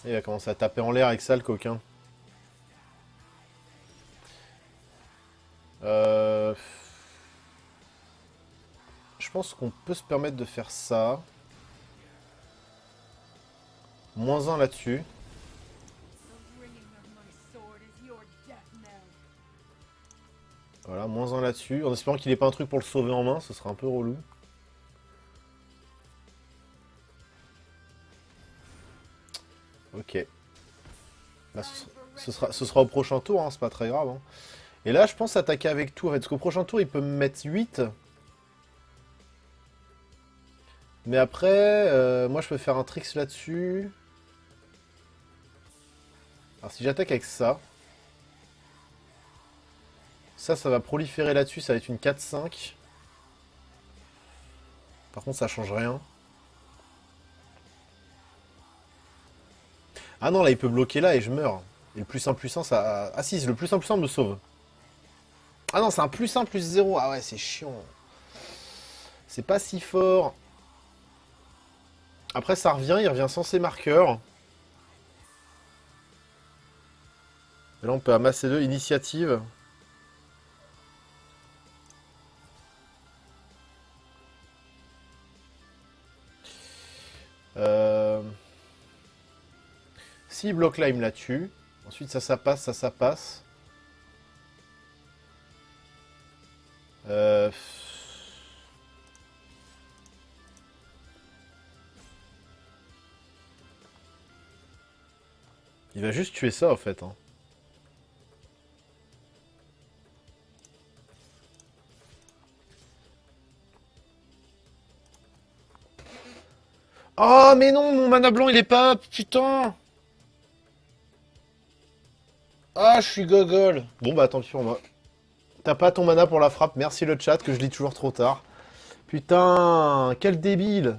Il a commencé à taper en l'air avec ça, le coquin. Je pense qu'on peut se permettre de faire ça. -1 là-dessus. Voilà, -1 là-dessus. En espérant qu'il ait pas un truc pour le sauver en main, ce sera un peu relou. Ok. Là, ce sera au prochain tour, hein, c'est pas très grave. Hein. Et là, je pense attaquer avec tout, en fait, parce qu'au prochain tour, il peut me mettre 8. Mais après, moi, je peux faire un tricks là-dessus. Alors, si j'attaque avec ça... Ça va proliférer là-dessus, ça va être une 4-5. Par contre, ça change rien. Ah non, là, il peut bloquer là et je meurs. Et le +1/+1, ça... Ah si, le +1/+1 me sauve. Ah non, c'est un +1 +0. Ah ouais, c'est chiant. C'est pas si fort. Après, ça revient, il revient sans ses marqueurs. Et là, on peut amasser 2 initiatives. S'il bloque là, il me la tue. Ensuite, ça passe, ça passe. Il va juste tuer ça, en fait. Hein. Oh, mais non, mon mana blanc, il est pas... Putain. Ah, je suis gogol. Bon, bah, tant pis pour moi. T'as pas ton mana pour la frappe. Merci le chat, que je lis toujours trop tard. Putain, quel débile.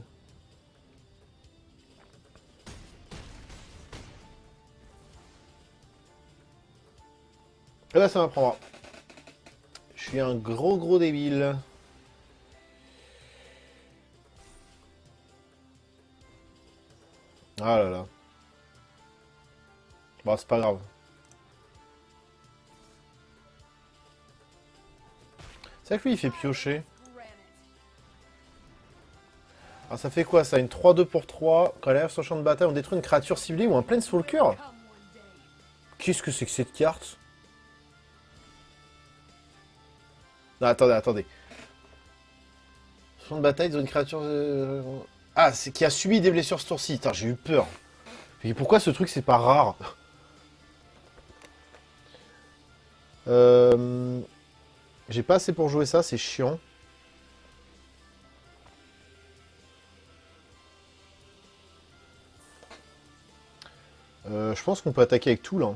Et là, ça m'apprendra. Je suis un gros débile. Ah là là. Bon, c'est pas grave. C'est vrai que lui, il fait piocher. Alors, ça fait quoi, ça? Une 3-2 pour 3. Quand elle arrive sur le champ de bataille, on détruit une créature ciblée ou un Planeswalker? Qu'est-ce que c'est que cette carte? Non, attendez. Champ de bataille, une créature... Ah, c'est qui a subi des blessures ce tour-ci. Putain, j'ai eu peur. Mais pourquoi ce truc, c'est pas rare? J'ai pas assez pour jouer ça, c'est chiant. Je pense qu'on peut attaquer avec tout, là.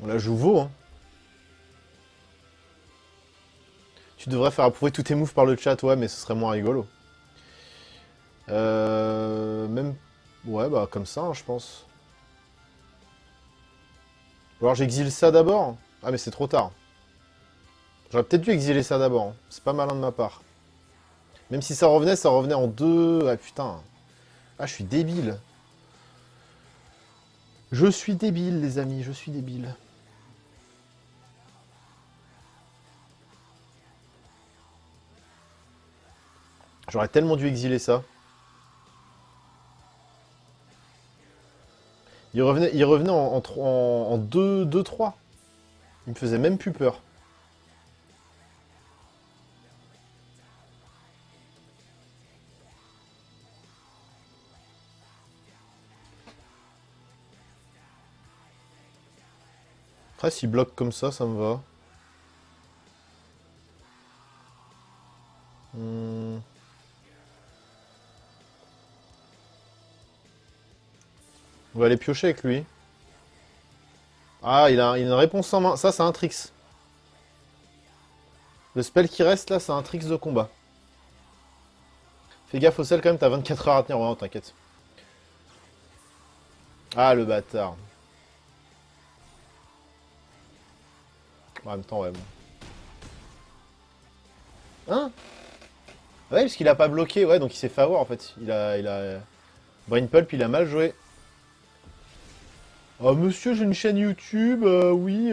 On la joue veau, hein. Tu devrais faire approuver tous tes moves par le chat, ouais, mais ce serait moins rigolo. Même... Ouais, bah, comme ça, hein, je pense. Alors, j'exile ça d'abord? Ah, mais c'est trop tard. J'aurais peut-être dû exiler ça d'abord. Hein. C'est pas malin de ma part. Même si ça revenait en 2... Ah, putain. Ah, je suis débile. Je suis débile, les amis, je suis débile. J'aurais tellement dû exiler ça. Il revenait en 2-3. Il me faisait même plus peur. Après, s'il bloque comme ça me va. On va aller piocher avec lui. Ah, il a une réponse en main. Ça, c'est un tricks. Le spell qui reste là, c'est un tricks de combat. Fais gaffe au sel quand même, t'as 24 heures à tenir. Ouais, t'inquiète. Ah, le bâtard. En même temps, ouais. Bon. Hein? Ouais, parce qu'il a pas bloqué, ouais, donc il s'est fait avoir en fait. Brain Pulp, il a mal joué. Oh, monsieur, j'ai une chaîne YouTube, oui,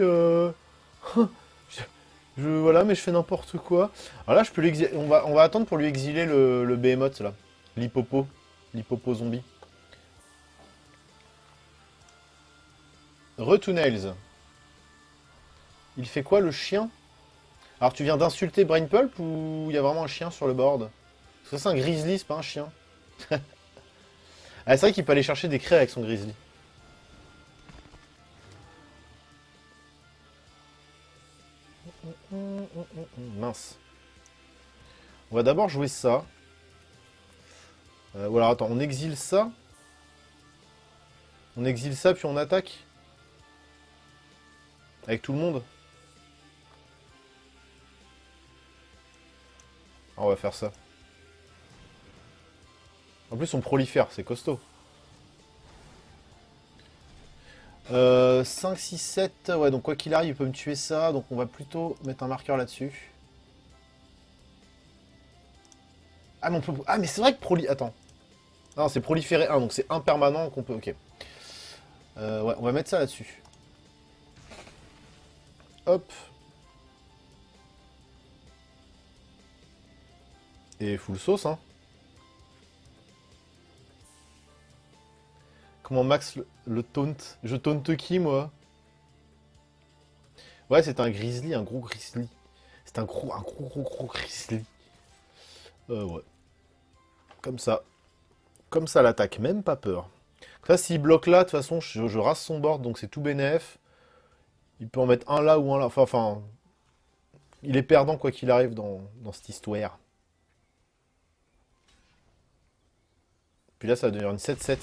voilà, mais je fais n'importe quoi. Alors là, je peux l'exiler. On va attendre pour lui exiler le Behemoth, là. L'hippopo. L'hippopo zombie. Retunails. Il fait quoi, le chien? Alors, tu viens d'insulter Brain Pulp ou il y a vraiment un chien sur le board? Parce que c'est un grizzly, c'est pas un chien. Ah, c'est vrai qu'il peut aller chercher des craies avec son grizzly. Mince. On va d'abord jouer ça. Ou alors attends, on exile ça. On exile ça puis on attaque. Avec tout le monde. Ah, on va faire ça. En plus on prolifère, c'est costaud. 5, 6, 7, ouais, donc quoi qu'il arrive, il peut me tuer ça, donc on va plutôt mettre un marqueur là-dessus. Ah, mais on peut... Ah, mais c'est vrai que Attends. Non, c'est proliférer 1, donc c'est impermanent qu'on peut... Ok. Ouais, on va mettre ça là-dessus. Hop. Et full sauce, hein. Comment Max le taunt? Je taunte qui, moi? Ouais, c'est un grizzly, un gros grizzly. C'est un gros grizzly. Ouais. Comme ça. Comme ça, l'attaque, même pas peur. Ça, s'il bloque là, de toute façon, je rase son board, donc c'est tout bénef. Il peut en mettre un là ou un là. Enfin, il est perdant quoi qu'il arrive dans cette histoire. Puis là, ça va devenir une 7-7.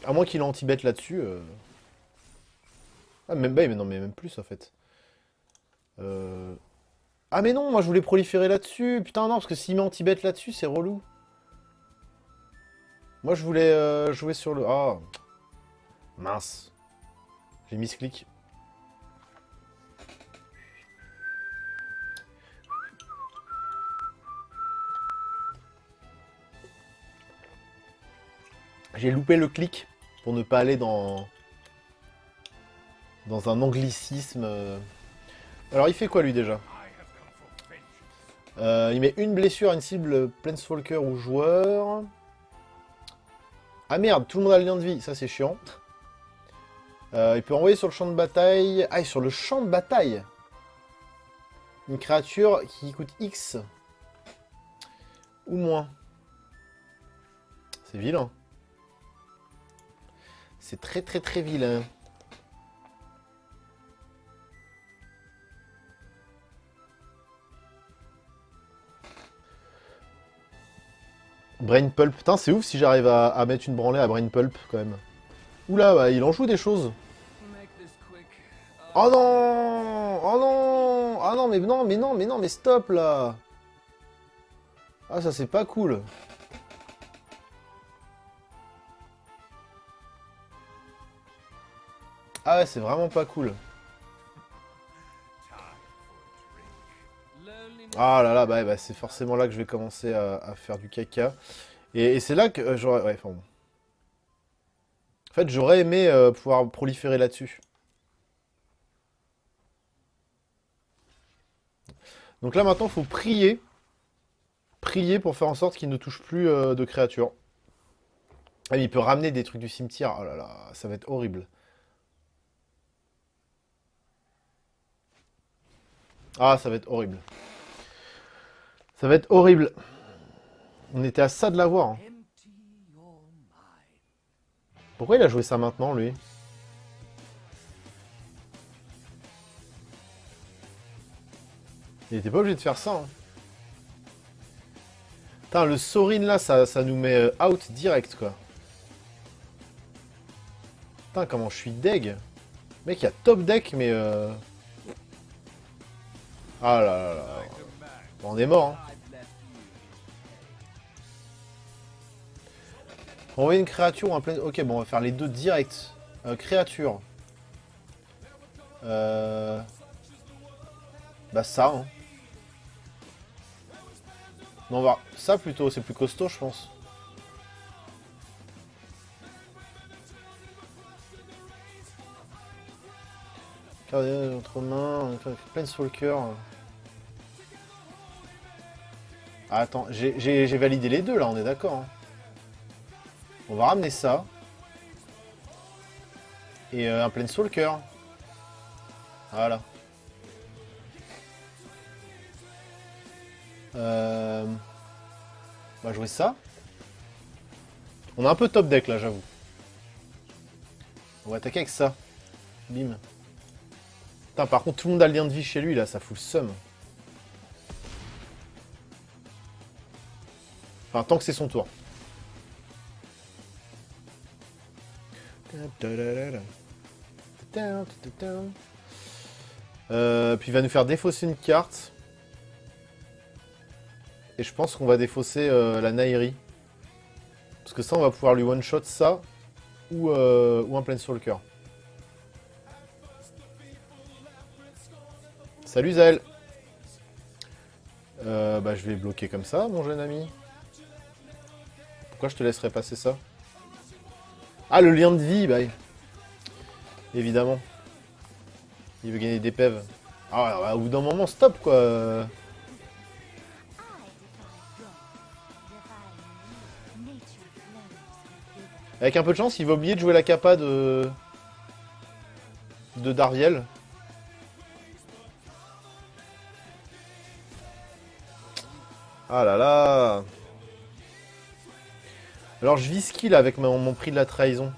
À moins qu'il ait anti-bet là-dessus. Ah, même, bah, mais non, mais même plus en fait. Ah, mais non, moi je voulais proliférer là-dessus. Putain, non, parce que s'il met anti-bet là-dessus, c'est relou. Moi je voulais jouer sur le. Ah, mince. J'ai mis ce clic. J'ai loupé le clic pour ne pas aller dans un anglicisme. Alors il fait quoi lui déjà? Il met une blessure à une cible Planeswalker ou joueur. Ah merde, tout le monde a le lien de vie, ça c'est chiant. Il peut envoyer sur le champ de bataille. Ah, et sur le champ de bataille, une créature qui coûte X ou moins. C'est vilain. C'est très vilain. Brain Pulp, putain c'est ouf si j'arrive à mettre une branlée à Brain Pulp quand même. Oula, bah, il en joue des choses. Oh non! Oh non! Ah non, mais non, mais non, mais non, mais stop là! Ah, ça c'est pas cool. Ah ouais, c'est vraiment pas cool. Ah là là, bah, c'est forcément là que je vais commencer à faire du caca. Et c'est là que j'aurais... Ouais, enfin bon. En fait, j'aurais aimé pouvoir proliférer là-dessus. Donc là, maintenant, il faut prier. Prier pour faire en sorte qu'il ne touche plus de créatures. Ah, mais il peut ramener des trucs du cimetière. Oh là là, ça va être horrible. Ah, ça va être horrible. Ça va être horrible. On était à ça de l'avoir. Hein. Pourquoi il a joué ça maintenant, lui? Il était pas obligé de faire ça. Hein. Putain, le Sorin là, ça nous met out direct quoi. Putain, comment je suis deg. Mec, il y a top deck, mais. Ah là là là. Bon, on est mort. Hein. Envoyer une créature ou un plein... Ok, bon, on va faire les deux direct. Créature. Bah ça, hein. Non, on va... Ça plutôt, c'est plus costaud, je pense. Regardez, entre mains, plein sur le cœur. Ah, attends, j'ai validé les deux là, on est d'accord. Hein. On va ramener ça. Et un plein sur le cœur. Voilà. On va jouer ça. On a un peu top deck là, j'avoue. On va attaquer avec ça. Bim. Putain, par contre, tout le monde a le lien de vie chez lui là, ça fout le seum. Enfin, tant que c'est son tour. Puis il va nous faire défausser une carte. Et je pense qu'on va défausser la Nairi. Parce que ça, on va pouvoir lui one-shot ça. Ou un plein sur le cœur. Salut Zael. Bah je vais bloquer comme ça, mon jeune ami. Pourquoi je te laisserais passer ça? Ah, le lien de vie, bah. Évidemment. Il veut gagner des PEV. Ah, bah, au bout d'un moment, stop, quoi. Avec un peu de chance, il va oublier de jouer la capa de Darviel. Ah là là. Alors je vis qui là avec mon prix de la trahison?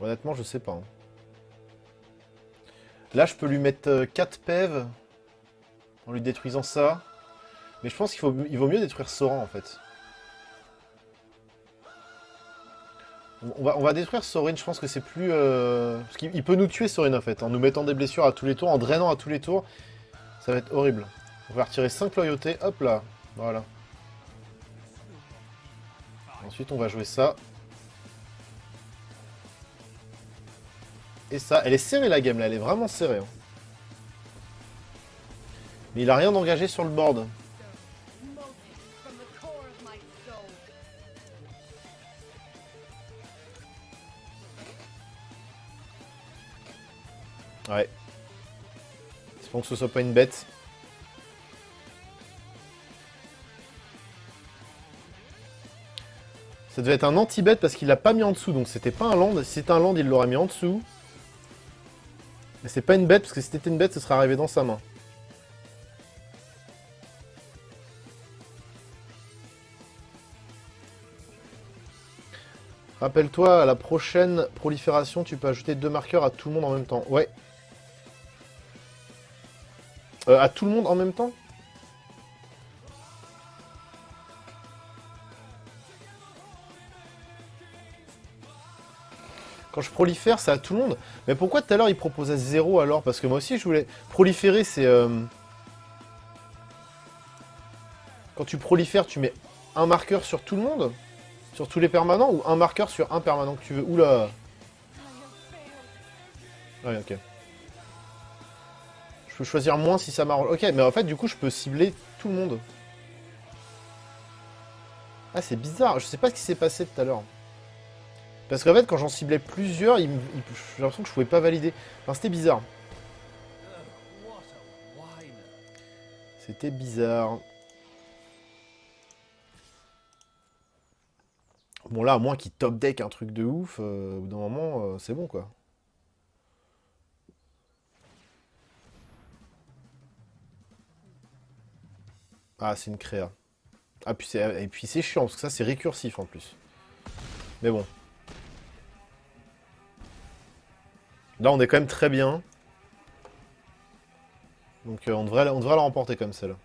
Honnêtement, je sais pas. Hein. Là, je peux lui mettre 4 PEV en lui détruisant ça. Mais je pense qu'il vaut mieux détruire Sorin en fait. On va détruire Sorin, je pense que c'est plus... Parce qu'il peut nous tuer Sorin en fait, en nous mettant des blessures à tous les tours, en drainant à tous les tours. Ça va être horrible. On va retirer 5 loyautés, hop là, voilà. Ensuite on va jouer ça. Et ça, elle est serrée la game là, elle est vraiment serrée. Hein. Mais il a rien d'engagé sur le board. Ouais. Espérons que ce soit pas une bête. Ça devait être un anti-bet parce qu'il l'a pas mis en dessous, donc c'était pas un land. Si c'était un land, il l'aurait mis en dessous. Mais c'est pas une bête, parce que si c'était une bête, ce serait arrivé dans sa main. Rappelle-toi, à la prochaine prolifération, tu peux ajouter 2 marqueurs à tout le monde en même temps. Ouais. À tout le monde en même temps? Quand je prolifère, c'est à tout le monde. Mais pourquoi tout à l'heure il proposait 0 alors? Parce que moi aussi je voulais... Proliférer, c'est... Quand tu prolifères, tu mets un marqueur sur tout le monde? Sur tous les permanents? Ou un marqueur sur un permanent que tu veux? Oula. Ouais, ok. Je peux choisir moins si ça m'arrange. Ok, mais en fait, du coup, je peux cibler tout le monde. Ah, c'est bizarre. Je sais pas ce qui s'est passé tout à l'heure. Parce qu'en fait, quand j'en ciblais plusieurs, j'ai l'impression que je pouvais pas valider. Enfin, c'était bizarre. C'était bizarre. Bon, là, à moins qu'il top deck un truc de ouf, au bout d'un moment, c'est bon, quoi. Ah, c'est une créa. Ah, et puis c'est chiant, parce que ça, c'est récursif, en plus. Mais bon. Là, on est quand même très bien. Donc, on devrait la remporter comme celle-là.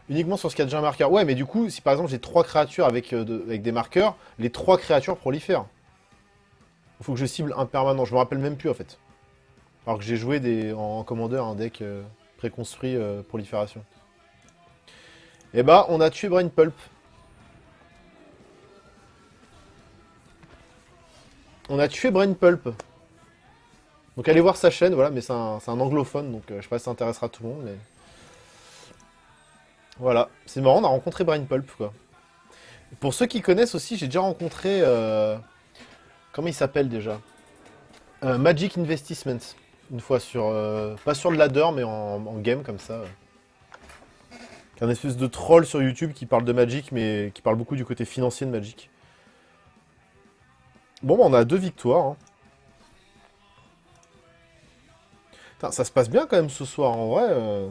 Uniquement sur ce qu'il y a déjà un marqueur. Ouais, mais du coup, si par exemple j'ai 3 créatures avec des marqueurs, les 3 créatures prolifèrent. Il faut que je cible un permanent. Je me rappelle même plus, en fait. Alors que j'ai joué en commandeur un deck préconstruit prolifération. Et bah, on a tué Brain Pulp. On a tué Brain Pulp. Donc allez voir sa chaîne, voilà, mais c'est un anglophone, donc je sais pas si ça intéressera tout le monde, mais... Voilà, c'est marrant, on a rencontré Brain Pulp, quoi. Pour ceux qui connaissent aussi, j'ai déjà rencontré... comment il s'appelle déjà Magic Investments. Une fois sur... pas sur le ladder, mais en game, comme ça. Un espèce de troll sur YouTube qui parle de Magic, mais qui parle beaucoup du côté financier de Magic. Bon, bah, on a 2 victoires. Hein. Putain, ça se passe bien quand même ce soir, en vrai.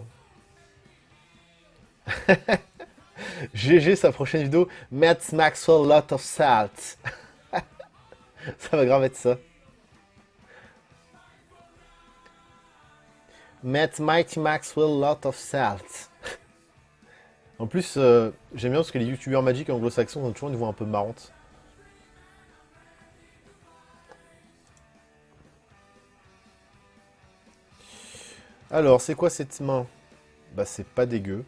GG, sa prochaine vidéo. Matt Maxwell, lot of salt. Ça va grave être ça. Matt Mighty Maxwell, lot of salt. En plus, j'aime bien parce que les youtubeurs Magic anglo-saxons ont toujours une voix un peu marrante. Alors, c'est quoi cette main? Bah, c'est pas dégueu.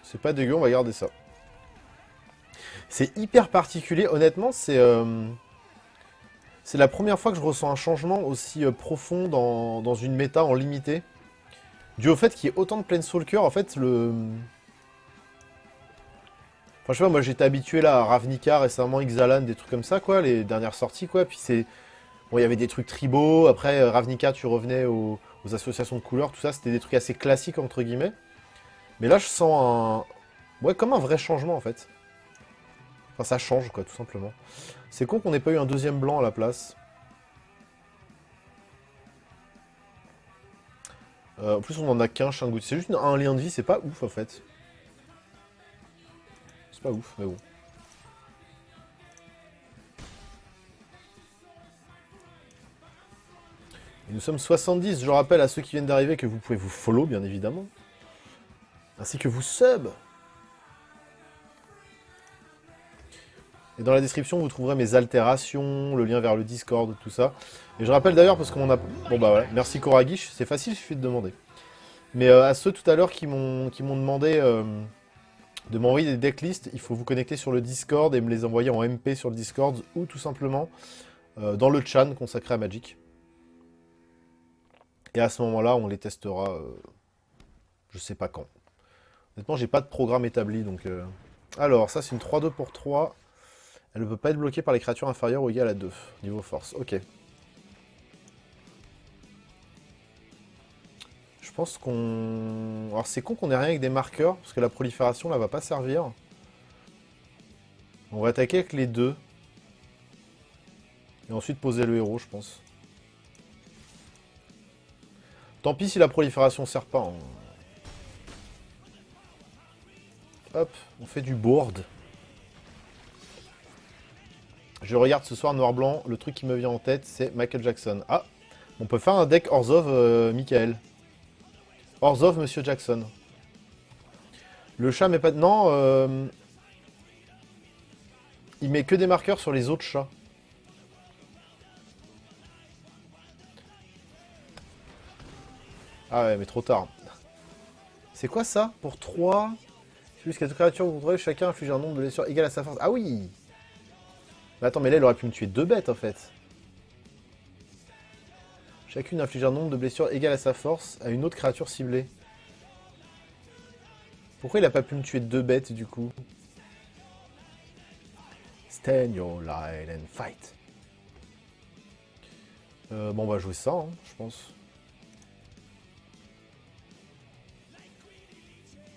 C'est pas dégueu, on va garder ça. C'est hyper particulier, honnêtement, c'est la première fois que je ressens un changement aussi profond dans une méta en limité. Dû au fait qu'il y ait autant de Planeswalker, en fait, le... Enfin, je sais pas, moi j'étais habitué là à Ravnica récemment, Ixalan, des trucs comme ça, quoi, les dernières sorties, quoi. Puis c'est... Bon, il y avait des trucs tribaux, après Ravnica, tu revenais aux associations de couleurs, tout ça, c'était des trucs assez classiques, entre guillemets. Mais là, je sens un... Ouais, comme un vrai changement, en fait. Enfin, ça change, quoi, tout simplement. C'est con qu'on n'ait pas eu un deuxième blanc à la place. En plus, on en a qu'un Shinguti. C'est juste un lien de vie, c'est pas ouf, en fait. C'est pas ouf, mais bon. Et nous sommes 70. Je rappelle à ceux qui viennent d'arriver que vous pouvez vous follow, bien évidemment. Ainsi que vous sub. Et dans la description, vous trouverez mes altérations, le lien vers le Discord, tout ça. Et je rappelle d'ailleurs, parce qu'on a... Bon bah voilà, merci Koragish, c'est facile, il suffit de demander. Mais à ceux tout à l'heure qui m'ont demandé de m'envoyer des decklists, il faut vous connecter sur le Discord et me les envoyer en MP sur le Discord, ou tout simplement dans le chan consacré à Magic. Et à ce moment-là, on les testera, je sais pas quand. Honnêtement, j'ai pas de programme établi, donc... Alors, ça c'est une 3-2 pour 3. Elle ne peut pas être bloquée par les créatures inférieures ou égales à 2, niveau force. Ok. Je pense qu'on... Alors c'est con qu'on ait rien avec des marqueurs, parce que la prolifération là va pas servir. On va attaquer avec les 2. Et ensuite poser le héros, je pense. Tant pis si la prolifération sert pas. Hein. Hop, on fait du board. Je regarde ce soir noir-blanc, le truc qui me vient en tête, c'est Michael Jackson. Ah, on peut faire un deck Orzhov Michael. Orzhov Monsieur Jackson. Le chat met pas de... Non, il met que des marqueurs sur les autres chats. Ah ouais, mais trop tard. C'est quoi ça? Pour 3, jusqu'à toute créature que vous contrôlez, chacun inflige un nombre de blessures égal à sa force. Ah oui! Mais attends, mais là, il aurait pu me tuer 2 bêtes, en fait. Chacune inflige un nombre de blessures égal à sa force à une autre créature ciblée. Pourquoi il a pas pu me tuer 2 bêtes, du coup? Stand your line and fight. Bon, on va jouer ça, hein, je pense.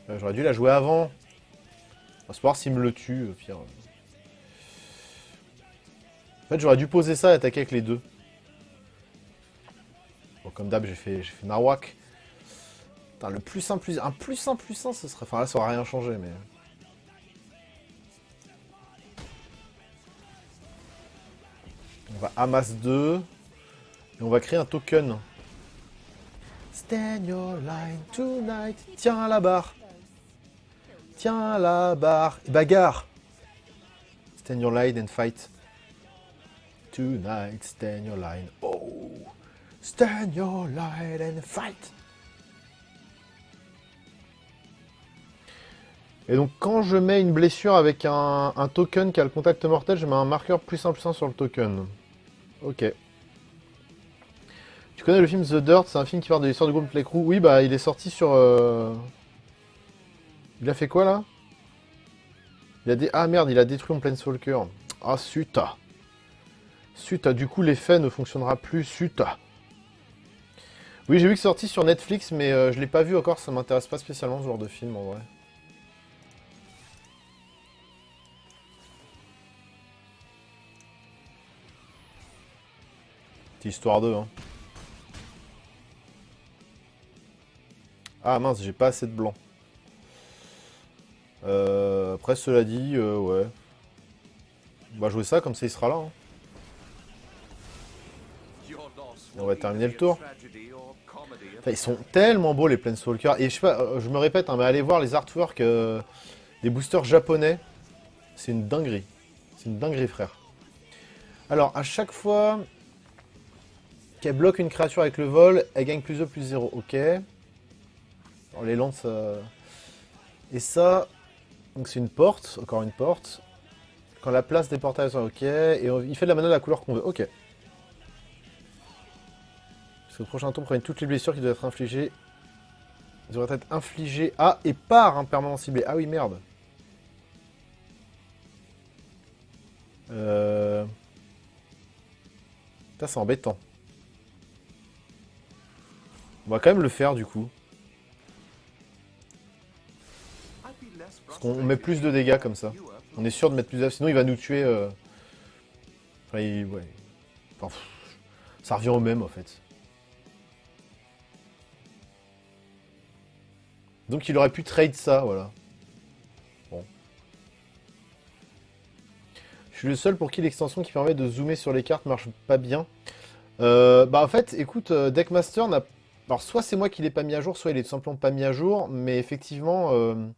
J'aurais dû la jouer avant. On va se voir s'il me le tue, au pire. En fait, j'aurais dû poser ça et attaquer avec les 2. Bon, comme d'hab, j'ai fait Narwhal. Putain, le plus 1, plus 1, plus 1, plus 1, ce serait... Enfin, là, ça aurait rien changé, mais... On va amasse 2. Et on va créer un token. Stand your line tonight. Tiens la barre. Tiens la barre. Bagarre. Stand your line and fight. Tonight, stand your line. Oh. Stand your line and fight. Et donc quand je mets une blessure avec un token qui a le contact mortel, je mets un marqueur +1/+1 sur le token. Ok. Tu connais le film The Dirt? C'est un film qui parle de l'histoire du groupe Les Crew. Oui, bah il est sorti sur... Il a fait quoi là? Ah merde, il a détruit mon Planeswalker. Ah, suta. Suta, du coup l'effet ne fonctionnera plus. Suta. Oui, j'ai vu que c'est sorti sur Netflix, mais je l'ai pas vu encore, ça m'intéresse pas spécialement ce genre de film en vrai. C'est histoire d'eux, hein. Ah mince, j'ai pas assez de blanc. Après, cela dit, ouais. On va jouer ça, comme ça il sera là. Hein. On va terminer le tour. Enfin, ils sont tellement beaux les Planeswalkers. Et je sais pas, je me répète, hein, mais allez voir les artworks des boosters japonais. C'est une dinguerie. C'est une dinguerie, frère. Alors, à chaque fois qu'elle bloque une créature avec le vol, elle gagne +2/+0. Ok. Alors, les lances... Et ça... Donc c'est une porte, encore une porte. Quand la place des portails est ok. Et il fait de la mana de la couleur qu'on veut. Ok. Parce que le prochain tour prenne toutes les blessures qui doivent être infligées. Ils devraient être infligées à et par un permanent ciblé. Ah oui, merde. Ça, c'est embêtant. On va quand même le faire, du coup. Parce qu'on met plus de dégâts, comme ça. On est sûr de mettre plus de... Sinon, il va nous tuer... Enfin, ouais. Enfin, ça revient au même, en fait. Donc, il aurait pu trade ça, voilà. Bon. Je suis le seul pour qui l'extension qui permet de zoomer sur les cartes marche pas bien. Bah, en fait, écoute, Deckmaster n'a... Alors, soit c'est moi qui l'ai pas mis à jour, soit il est tout simplement pas mis à jour. Mais effectivement, on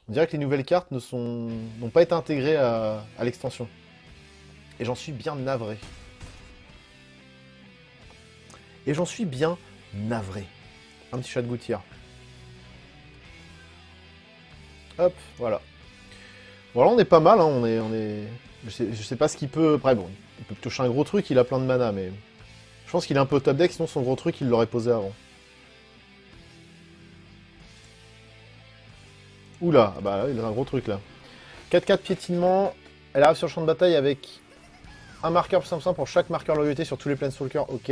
dirait que les nouvelles cartes n'ont pas été intégrées à l'extension. Et j'en suis bien navré. Et j'en suis bien navré. Un petit chat de gouttière. Hop, voilà. Bon, là, on est pas mal, hein, on est... Je sais pas ce qu'il peut... Après, bon, il peut toucher un gros truc, il a plein de mana, mais... Je pense qu'il est un peu au top deck, sinon son gros truc, il l'aurait posé avant. Oula, bah il a un gros truc, là. 4-4 piétinement. Elle arrive sur le champ de bataille avec un marqueur +1/+1 pour chaque marqueur loyauté sur tous les Planeswalkers, ok.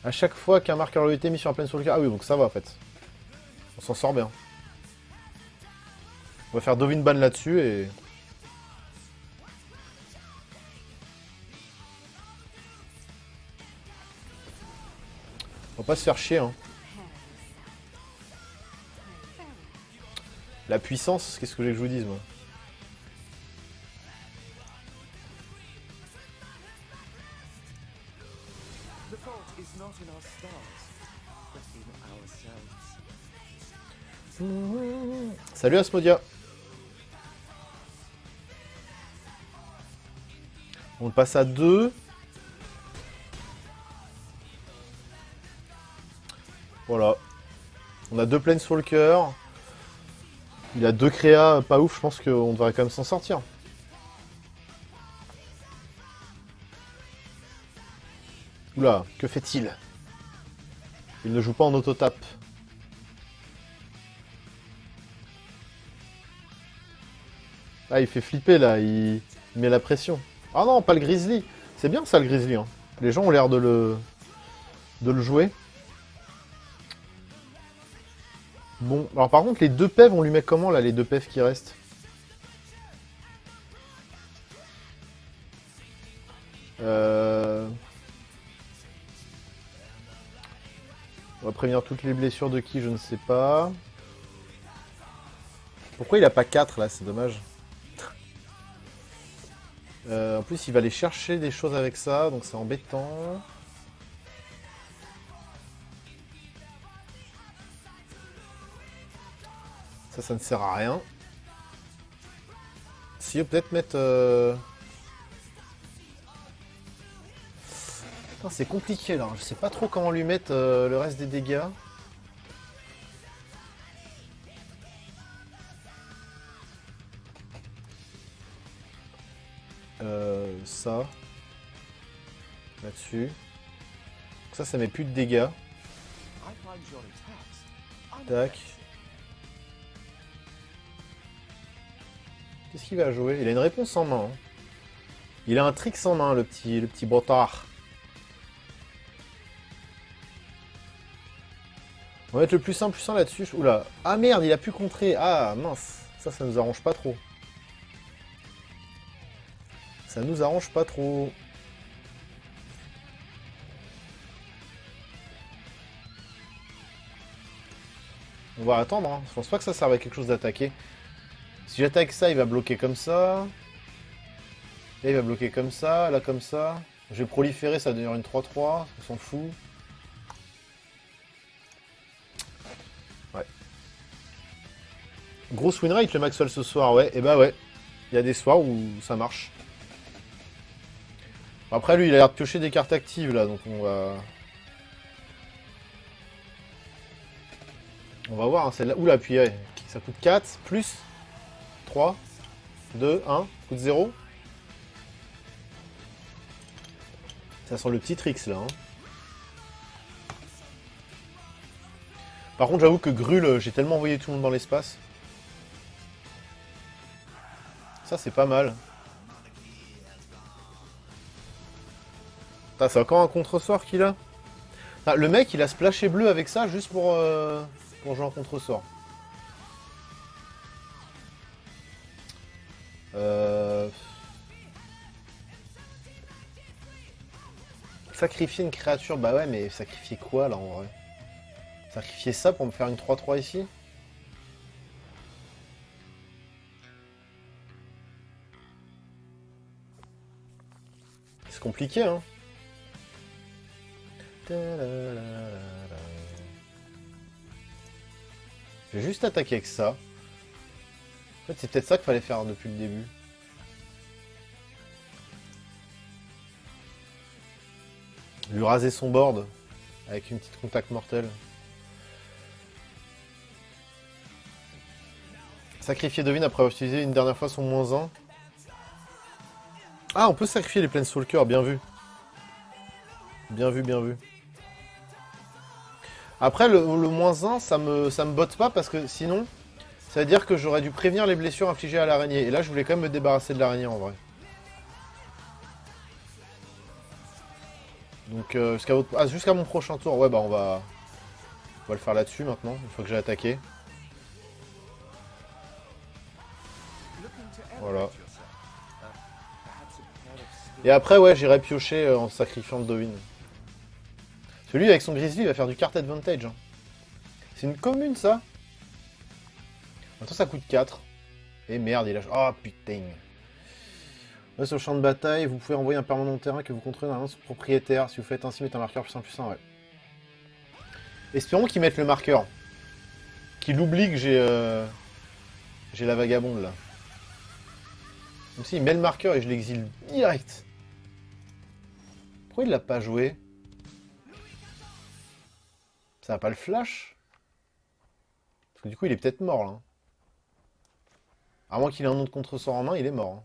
À chaque fois qu'un marqueur loyauté est mis sur un Planeswalker... Ah oui, donc ça va, en fait. On s'en sort bien. On va faire Dovinban là-dessus et... On va pas se faire chier, hein. La puissance, qu'est-ce que je vous dise, moi? Salut Asmodia. On le passe à 2. Voilà. On a 2 Planeswalkers. Il a 2 créas, pas ouf, je pense qu'on devrait quand même s'en sortir. Oula, que fait-il? Il ne joue pas en auto-tap. Ah, il fait flipper là, il met la pression. Ah non, pas le Grizzly. C'est bien ça le Grizzly. Hein. Les gens ont l'air de le jouer. Bon, alors par contre, les 2 pèves, on lui met comment là, les 2 pèves qui restent? On va prévenir toutes les blessures de qui, je ne sais pas. Pourquoi il a pas 4 là, c'est dommage. En plus, il va aller chercher des choses avec ça, donc c'est embêtant. Ça ne sert à rien. Si, peut-être mettre... C'est compliqué là, je sais pas trop comment lui mettre le reste des dégâts. là-dessus. Ça met plus de dégâts. Tac. Qu'est-ce qu'il va jouer? Il a une réponse en main. Hein. Il a un tricks en main, le petit bâtard. On va être le plus simple là-dessus. Oula. Ah merde, il a pu contrer. Ah mince. Ça nous arrange pas trop. Ça nous arrange pas trop. On va attendre. Hein. Je pense pas que ça serve à quelque chose d'attaquer. Si j'attaque ça, il va bloquer comme ça. Là, il va bloquer comme ça. Là, comme ça. Je vais proliférer, ça va devenir une 3-3. On s'en fout. Ouais. Grosse win rate le Maxwell ce soir, ouais. Et bah ouais. Il y a des soirs où ça marche. Après, lui, il a l'air de piocher des cartes actives, là. Donc, on va... On va voir, hein, celle-là. Oula, puis ouais, ça coûte 4, plus 3, 2, 1, coûte 0. Ça sent le petit tricks, là. Hein. Par contre, j'avoue que Grul, j'ai tellement envoyé tout le monde dans l'espace. Ça, c'est pas mal. C'est encore un contre-sort qu'il a. Ah, le mec, il a splashé bleu avec ça juste pour jouer en contre-sort. Sacrifier une créature, bah ouais, mais sacrifier quoi là en vrai? Sacrifier ça pour me faire une 3-3 ici? C'est compliqué, hein. Je vais juste attaquer avec ça. En fait, c'est peut-être ça qu'il fallait faire depuis le début. Lui raser son board avec une petite contact mortelle. Sacrifier Devine après avoir utilisé une dernière fois son -1. Ah, on peut sacrifier les Planeswalkers, bien vu. Bien vu, bien vu. Après, le -1, ça me botte pas parce que sinon, ça veut dire que j'aurais dû prévenir les blessures infligées à l'araignée. Et là, je voulais quand même me débarrasser de l'araignée en vrai. Donc, jusqu'à mon prochain tour, ouais, bah on va le faire là-dessus maintenant, une fois que j'ai attaqué. Voilà. Et après, ouais, j'irai piocher en sacrifiant le Dovin. Celui avec son Grizzly, il va faire du card advantage. Hein. C'est une commune, ça. Maintenant, ça coûte 4. Et merde, il a... Oh, putain. Là, sur le champ de bataille, vous pouvez envoyer un permanent de terrain que vous contrôlez dans son propriétaire. Si vous faites ainsi, mettez un marqueur +1/+1, ouais. Espérons qu'il mette le marqueur. Qu'il oublie que j'ai la vagabonde, là. Comme s'il met le marqueur et je l'exile direct. Pourquoi il l'a pas joué? Ça va pas le flash? Parce que du coup, il est peut-être mort, là. À moins qu'il ait un autre contre-sort en main, il est mort. Hein.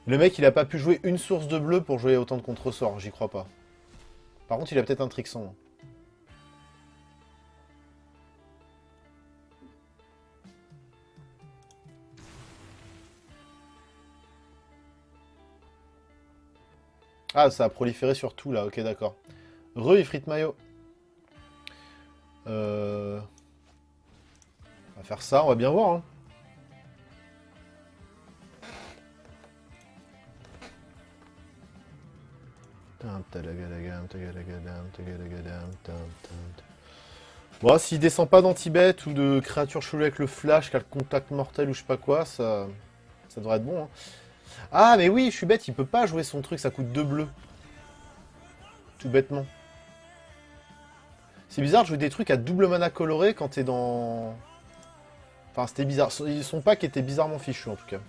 Le mec, il a pas pu jouer une source de bleu pour jouer autant de contre-sorts, j'y crois pas. Par contre, il a peut-être un Trixon. Ah, ça a proliféré sur tout, là. Ok, d'accord. Ifrit Mayo. On va faire ça, on va bien voir. Hein. Bon, s'il descend pas d'anti-bet ou de créature chelou avec le flash, qui a le contact mortel ou je sais pas quoi, ça devrait être bon. Hein. Ah, mais oui, je suis bête, il peut pas jouer son truc, ça coûte 2 bleus. Tout bêtement. C'est bizarre de jouer des trucs à double mana coloré quand t'es dans... Enfin, c'était bizarre. Son pack était bizarrement fichu, en tout cas.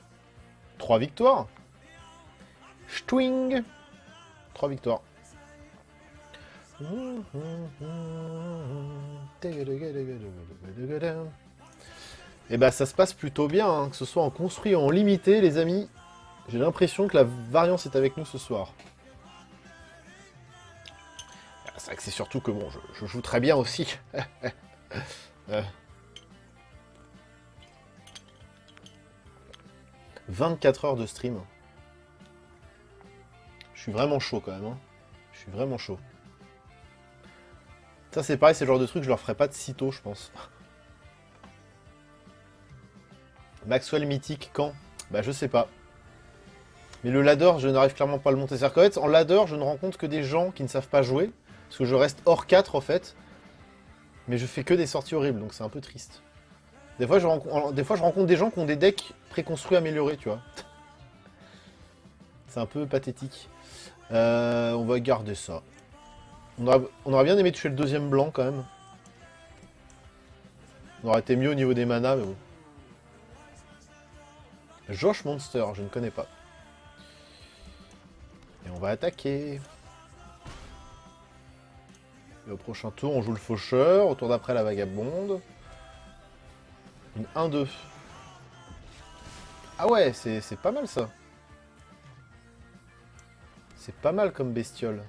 3 victoires. Stwing. 3 victoires. Et bah ça se passe plutôt bien, hein, que ce soit en construit ou en limité, les amis. J'ai l'impression que la variance est avec nous ce soir. C'est vrai que c'est surtout que bon, je joue très bien aussi. 24 heures de stream. Je suis vraiment chaud quand même. Hein. Je suis vraiment chaud. Ça c'est pareil, c'est le genre de truc, je leur ferai pas de sitôt, je pense. Maxwell mythique quand? Bah je sais pas. Mais le ladder, je n'arrive clairement pas à le monter. C'est-à-dire qu'en fait, en ladder, je ne rencontre que des gens qui ne savent pas jouer. Parce que je reste hors 4 en fait. Mais je fais que des sorties horribles, donc c'est un peu triste. Des fois, je rencontre des gens qui ont des decks préconstruits améliorés, tu vois. C'est un peu pathétique. On va garder ça. On aurait bien aimé tuer le deuxième blanc quand même. On aurait été mieux au niveau des manas, mais bon. Josh Monster, je ne connais pas. Et on va attaquer. Et au prochain tour, on joue le faucheur. Au tour d'après, la vagabonde. Une 1-2. Ah ouais, c'est pas mal ça. C'est pas mal comme bestiole.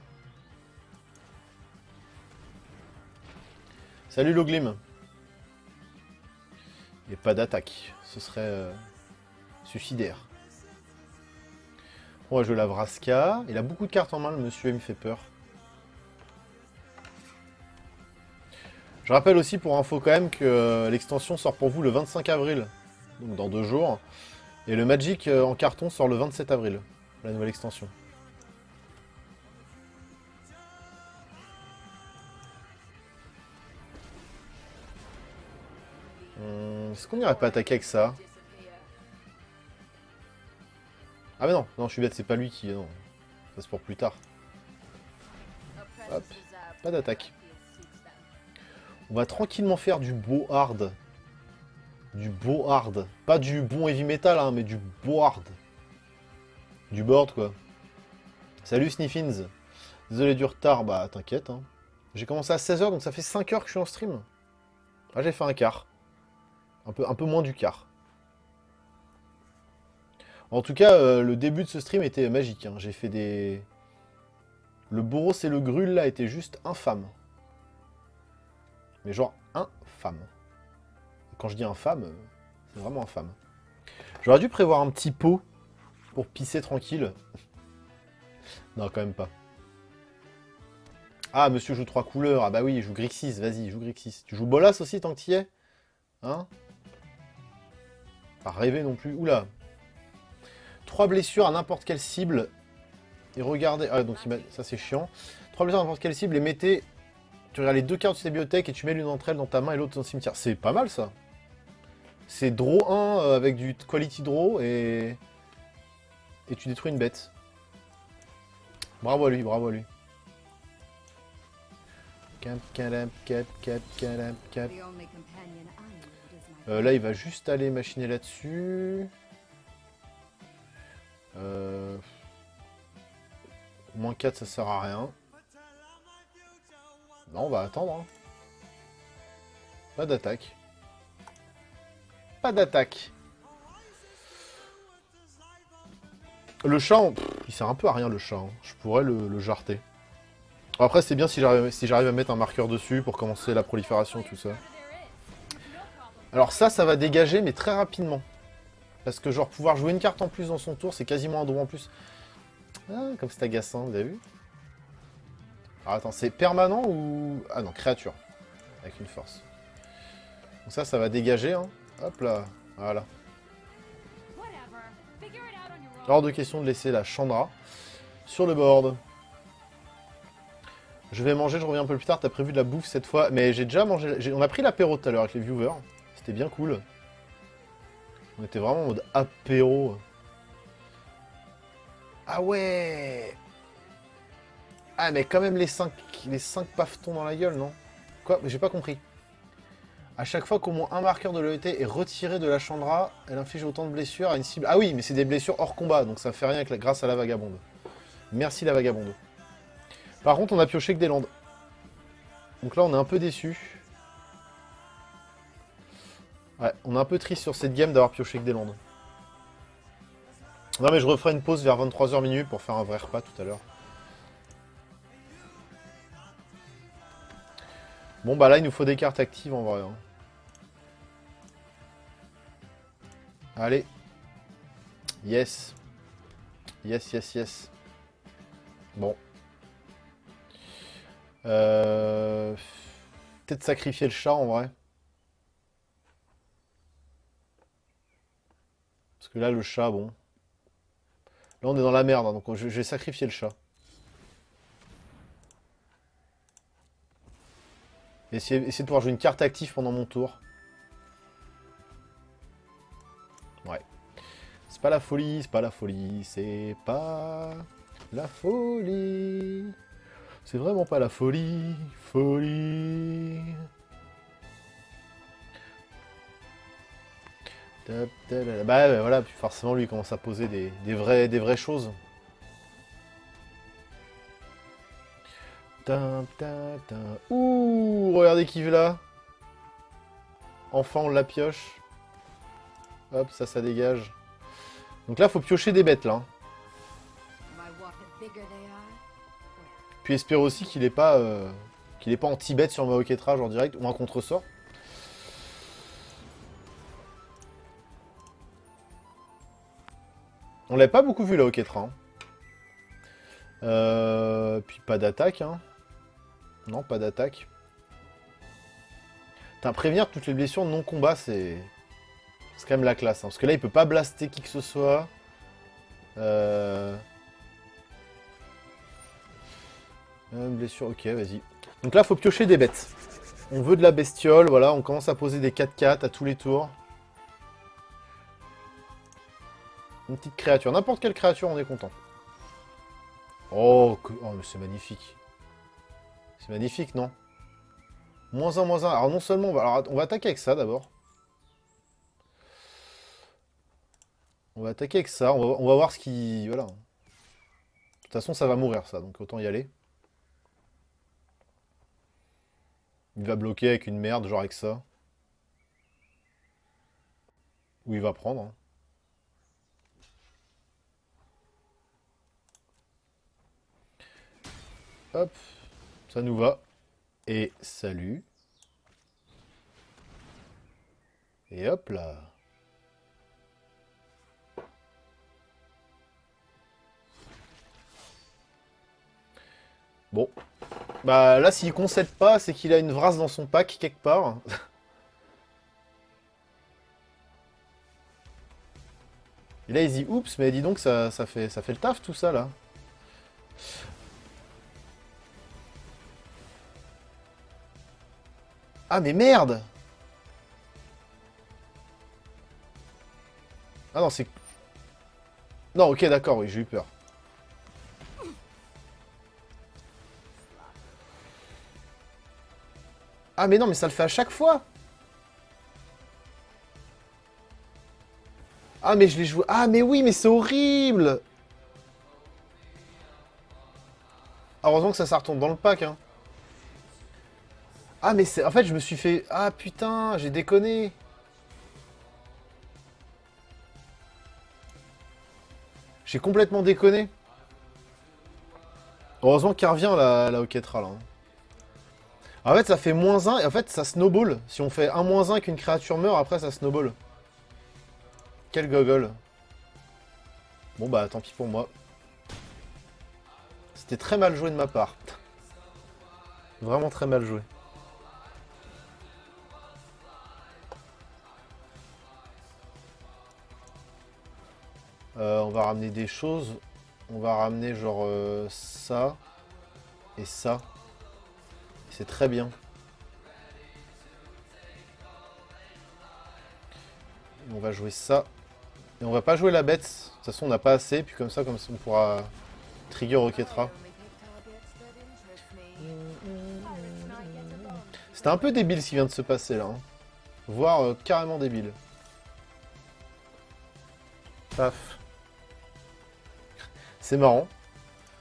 Salut Loglim. Et pas d'attaque. Ce serait suicidaire. On va jouer la Vraska. Il a beaucoup de cartes en main, le monsieur, il me fait peur. Je rappelle aussi pour info quand même que l'extension sort pour vous le 25 avril. Donc dans 2 jours. Et le Magic en carton sort le 27 avril. La nouvelle extension. Est-ce qu'on n'irait pas attaquer avec ça? Ah mais non, non je suis bête, c'est pas lui qui... Non. Ça c'est pour plus tard. Hop, pas d'attaque. On va tranquillement faire du beau hard. Du beau hard. Pas du bon heavy metal, hein, mais du beau hard. Du board quoi. Salut Sniffins. Désolé du retard, bah t'inquiète. Hein. J'ai commencé à 16h, donc ça fait 5 heures que je suis en stream. Ah j'ai fait un quart. Un peu moins du quart. En tout cas, le début de ce stream était magique. Hein. J'ai fait des... Le Boros et le Grul, là, étaient juste infâmes. Mais genre, infâme. Et quand je dis infâme, c'est vraiment infâme. J'aurais dû prévoir un petit pot pour pisser tranquille. Non, quand même pas. Ah, monsieur joue 3 couleurs. Ah bah oui, il joue Grixis, vas-y, joue Grixis. Tu joues Bolas aussi, tant que t'y es? Hein? Pas rêver non plus. Oula. 3 blessures à n'importe quelle cible. Et regardez... Ah, donc ça c'est chiant. 3 blessures à n'importe quelle cible et mettez... Tu regardes les 2 cartes de ta bibliothèque et tu mets l'une d'entre elles dans ta main et l'autre dans le cimetière. C'est pas mal ça. C'est draw 1 avec du quality draw et tu détruis une bête. Bravo à lui, bravo à lui. Là, il va juste aller machiner là-dessus. Moins 4, ça sert à rien. Non, on va attendre. Hein. Pas d'attaque. Pas d'attaque. Le chat, il sert un peu à rien le chat. Hein. Je pourrais le jarter. Après, c'est bien si j'arrive à mettre un marqueur dessus pour commencer la prolifération, tout ça. Alors ça va dégager, mais très rapidement. Parce que genre, pouvoir jouer une carte en plus dans son tour, c'est quasiment un droit en plus. Ah, comme c'est agaçant, vous avez vu? Alors attends, c'est permanent ou... Ah non, créature. Avec une force. Donc ça va dégager, hein. Hop là, voilà. Hors de question de laisser la Chandra sur le board. Je vais manger, je reviens un peu plus tard. T'as prévu de la bouffe cette fois. Mais j'ai déjà mangé... On a pris l'apéro tout à l'heure avec les viewers. C'était bien cool. On était vraiment en mode apéro. Ah ouais. Ah mais quand même les 5 pavetons dans la gueule, non? Quoi? Mais j'ai pas compris. À chaque fois qu'au moins un marqueur de l'ET est retiré de la Chandra, elle inflige autant de blessures à une cible... Ah oui, mais c'est des blessures hors combat, donc ça fait rien grâce à la vagabonde. Merci la vagabonde. Par contre, on a pioché que des landes. Donc là, on est un peu déçus. Ouais, on est un peu triste sur cette game d'avoir pioché que des landes. Non mais je referai une pause vers 23h minuit pour faire un vrai repas tout à l'heure. Bon bah là il nous faut des cartes actives en vrai. Hein. Allez. Yes. Yes, yes, yes. Bon. Peut-être sacrifier le chat en vrai. Parce que là le chat, bon. Là on est dans la merde, hein, donc je vais sacrifier le chat. Essayer de pouvoir jouer une carte active pendant mon tour. Ouais. C'est pas la folie, c'est pas la folie, c'est pas la folie. C'est vraiment pas la folie, folie. Bah voilà, puis forcément lui il commence à poser des vraies choses. Ouh, regardez qui est là. Enfin on la pioche. Hop, ça dégage. Donc là faut piocher des bêtes là. Puis espérer aussi qu'il est pas anti-bête sur Maoketra en direct ou un contre-sort. On l'avait pas beaucoup vu là au Ketra. Hein. Puis pas d'attaque. Hein. Non, pas d'attaque. Prévenir toutes les blessures non combat, c'est quand même la classe. Hein. Parce que là, il peut pas blaster qui que ce soit. Blessure, ok, vas-y. Donc là, faut piocher des bêtes. On veut de la bestiole, voilà. On commence à poser des 4-4 à tous les tours. Une petite créature. N'importe quelle créature, on est content. Oh, mais c'est magnifique. C'est magnifique, non? -1, -1. Alors non seulement, on va attaquer avec ça d'abord. On va attaquer avec ça. On va voir ce qui... Voilà. De toute façon, ça va mourir, ça. Donc autant y aller. Il va bloquer avec une merde, genre avec ça. Ou il va prendre. Hein. Hop. Ça nous va. Et salut. Et hop là. Bon. Bah là, s'il concède pas, c'est qu'il a une vrasse dans son pack quelque part. Et là, il se dit, oups, mais dis donc, ça fait le taf tout ça là. Ah mais merde! Ah non, c'est... Non, ok, d'accord, oui, j'ai eu peur. Ah mais non, mais ça le fait à chaque fois! Ah mais je l'ai joué... Ah mais oui, mais c'est horrible! Heureusement que ça retombe dans le pack, hein. Ah mais c'est... En fait, je me suis fait... Ah putain, j'ai déconné! J'ai complètement déconné. Heureusement qu'il revient la Oketra là. Hein. En fait, ça fait -1 et en fait, ça snowball. Si on fait un -1 et qu'une créature meurt, après ça snowball. Quel gogol. Bon bah, tant pis pour moi. C'était très mal joué de ma part. Vraiment très mal joué. On va ramener des choses. On va ramener genre ça et ça. C'est très bien. On va jouer ça. Et on va pas jouer la bête. De toute façon, on n'a pas assez. Puis comme ça, on pourra trigger Oketra. C'était un peu débile ce qui vient de se passer là. Hein. Voire carrément débile. Paf. C'est marrant.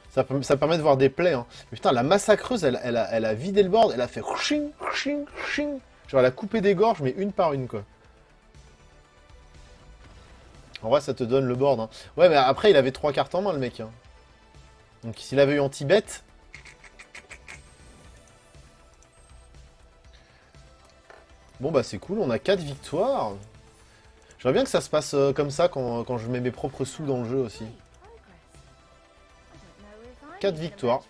Ça permet de voir des plays. Hein. Mais putain, la massacreuse, elle a vidé le board. Elle a fait... Genre, elle a coupé des gorges, mais une par une, quoi. En vrai, ça te donne le board. Hein. Ouais, mais après, il avait 3 cartes en main, le mec. Hein. Donc, s'il avait eu anti-bet... Bon, bah, c'est cool. On a 4 victoires. J'aimerais bien que ça se passe comme ça quand je mets mes propres sous dans le jeu aussi. 4 victoires.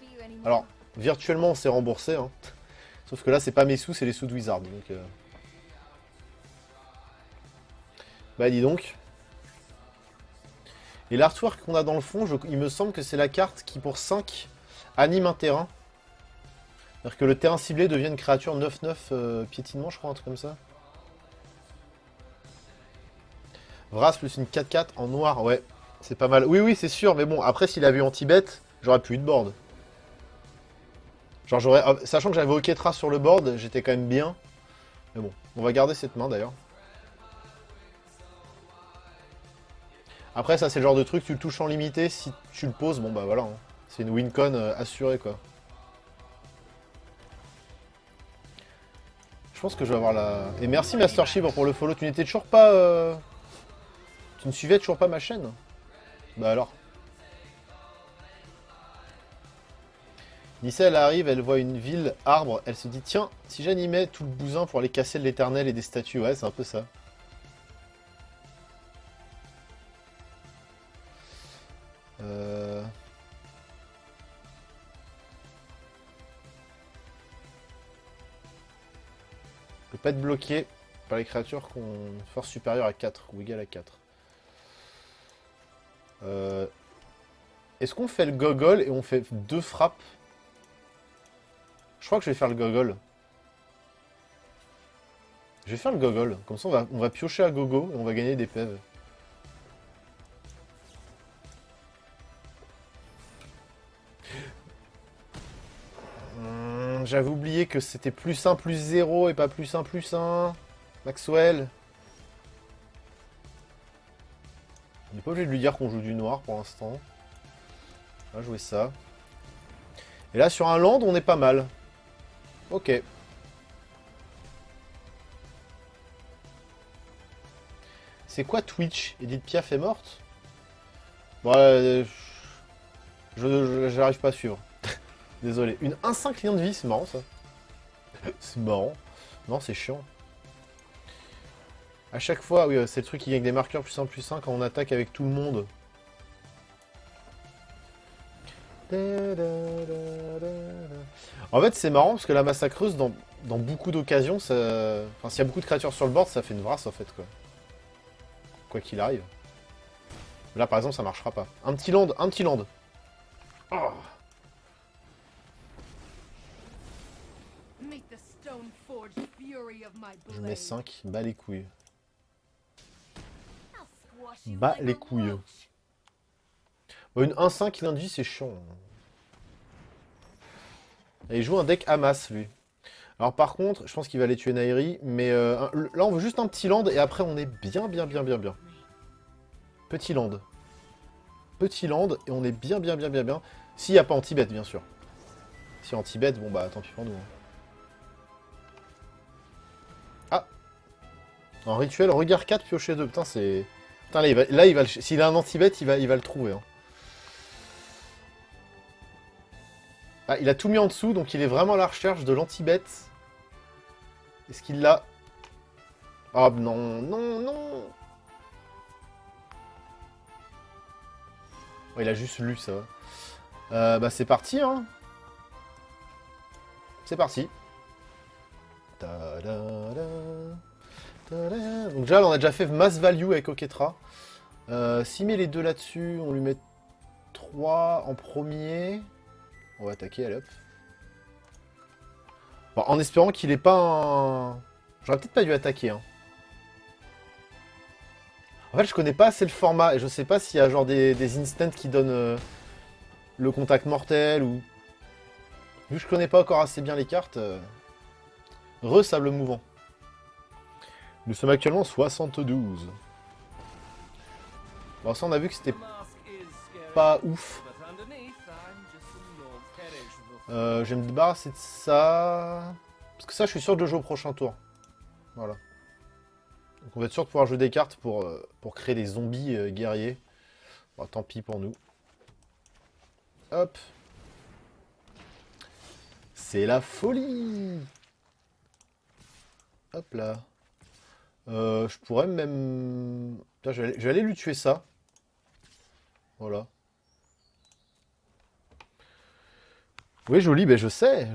Alors, virtuellement, on s'est remboursé. Hein. Sauf que là, c'est pas mes sous, c'est les sous de Wizard. Donc, bah, dis donc. Et l'artwork qu'on a dans le fond, il me semble que c'est la carte qui, pour 5, anime un terrain. C'est-à-dire que le terrain ciblé devient une créature 9-9 piétinement, je crois, un truc comme ça. Vras plus une 4-4 en noir, ouais. C'est pas mal. Oui, oui, c'est sûr, mais bon, après, s'il avait eu anti-bet, j'aurais plus eu de board. Genre, sachant que j'avais Oketra sur le board, j'étais quand même bien. Mais bon, on va garder cette main, d'ailleurs. Après, ça, c'est le genre de truc, tu le touches en limité, si tu le poses, bon, bah voilà. Hein. C'est une win-con assurée, quoi. Je pense que je vais avoir la... Et merci Master Chibre pour le follow. Tu n'étais toujours pas... Tu ne suivais toujours pas ma chaîne? Bah alors. Nissa, elle arrive, elle voit une ville arbre, elle se dit tiens, si j'animais tout le bousin pour aller casser de l'éternel et des statues, ouais, c'est un peu ça. Ne peut pas être bloqué par les créatures qui ont une force supérieure à 4 ou égale à 4. Est-ce qu'on fait le gogol et on fait 2 frappes? Je crois que je vais faire le gogol. Je vais faire le gogol. Comme ça, on va piocher à gogo et on va gagner des PV. J'avais oublié que c'était plus 1 plus 0 et pas plus 1 plus 1. Maxwell. On n'est pas obligé de lui dire qu'on joue du noir pour l'instant. On va jouer ça. Et là, sur un land, on est pas mal. Ok. C'est quoi Twitch? Edith Piaf est morte? Bon, j'arrive pas à suivre. Désolé. Une 1-5 lien de vie, c'est marrant ça. C'est marrant. Non, c'est chiant. À chaque fois, oui, c'est le truc qui gagne des marqueurs plus 1 plus 1 quand on attaque avec tout le monde. En fait, c'est marrant parce que la massacreuse, dans beaucoup d'occasions, ça... Enfin, s'il y a beaucoup de créatures sur le board, ça fait une vrasse en fait, quoi. Quoi qu'il arrive. Là, par exemple, ça marchera pas. Un petit land, un petit land. Oh. Je mets 5, bas les couilles. Bas les couilles. Bon, une 1-5 lundi, c'est chiant. Et il joue un deck Hamas, lui. Alors par contre, je pense qu'il va aller tuer Nairi, mais là on veut juste un petit land et après on est bien. Petit land. Petit land et on est bien. S'il n'y a pas anti-bet, bien sûr. Si anti-bet, bon bah tant pis pour nous. Hein. Ah. En rituel, regard 4, piocher 2. Putain, c'est... Putain, là, s'il a un anti-bet, il va le trouver. Hein. Ah, il a tout mis en dessous, donc il est vraiment à la recherche de l'anti-bet. Est-ce qu'il l'a? Ah non. Oh, il a juste lu, ça va. Bah c'est parti, hein. C'est parti. Donc déjà, on a déjà fait mass value avec Oketra. S'il met les deux là-dessus, on lui met 3 en premier. On va attaquer, allez hop. Bon, en espérant qu'il ait pas un... J'aurais peut-être pas dû attaquer. Hein. En fait, je connais pas assez le format et je sais pas s'il y a genre des instants qui donnent le contact mortel ou... Vu que je connais pas encore assez bien les cartes... Re-sable mouvant. Nous sommes actuellement 72. Bon, ça on a vu que c'était pas ouf. Je vais me débarrasser de ça. Parce que ça, je suis sûr de le jouer au prochain tour. Voilà. Donc on va être sûr de pouvoir jouer des cartes pour créer des zombies guerriers. Bon, tant pis pour nous. Hop. C'est la folie. Hop là. Je pourrais même... Putain, je vais aller lui tuer ça. Voilà. Oui, joli, ben je sais,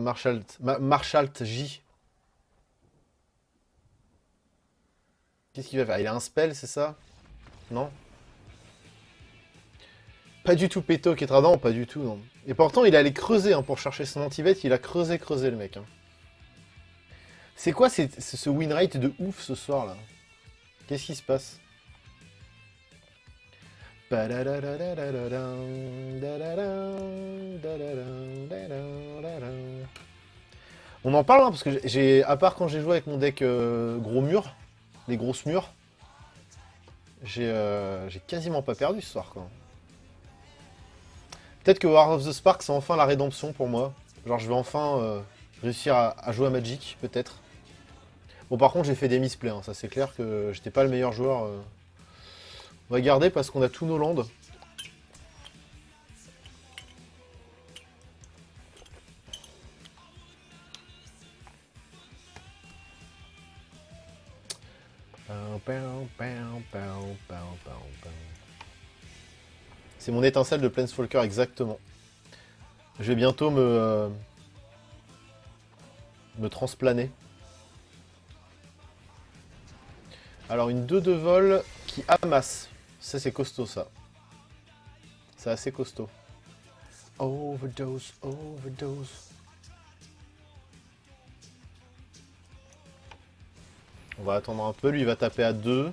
Marshalt J. Qu'est-ce qu'il va faire? Il a un spell, c'est ça? Non? Pas du tout Péto qui est non, pas du tout, non. Et pourtant, il est allé creuser hein, pour chercher son anti-vet, il a creusé le mec. Hein. C'est quoi ce win rate de ouf ce soir là? Qu'est-ce qui se passe? On en parle hein, parce que j'ai, à part quand j'ai joué avec mon deck gros mur, les grosses murs, j'ai quasiment pas perdu ce soir quoi. Peut-être que War of the Spark c'est enfin la rédemption pour moi. Genre je vais enfin réussir à jouer à Magic, peut-être. Bon par contre j'ai fait des misplays, hein. Ça c'est clair que j'étais pas le meilleur joueur. On va garder parce qu'on a tous nos landes. C'est mon étincelle de Planeswalker, exactement. Je vais bientôt me transplaner. Alors une 2 de vol qui amasse. Ça c'est costaud ça. C'est assez costaud. Overdose, overdose. On va attendre un peu, lui il va taper à 2.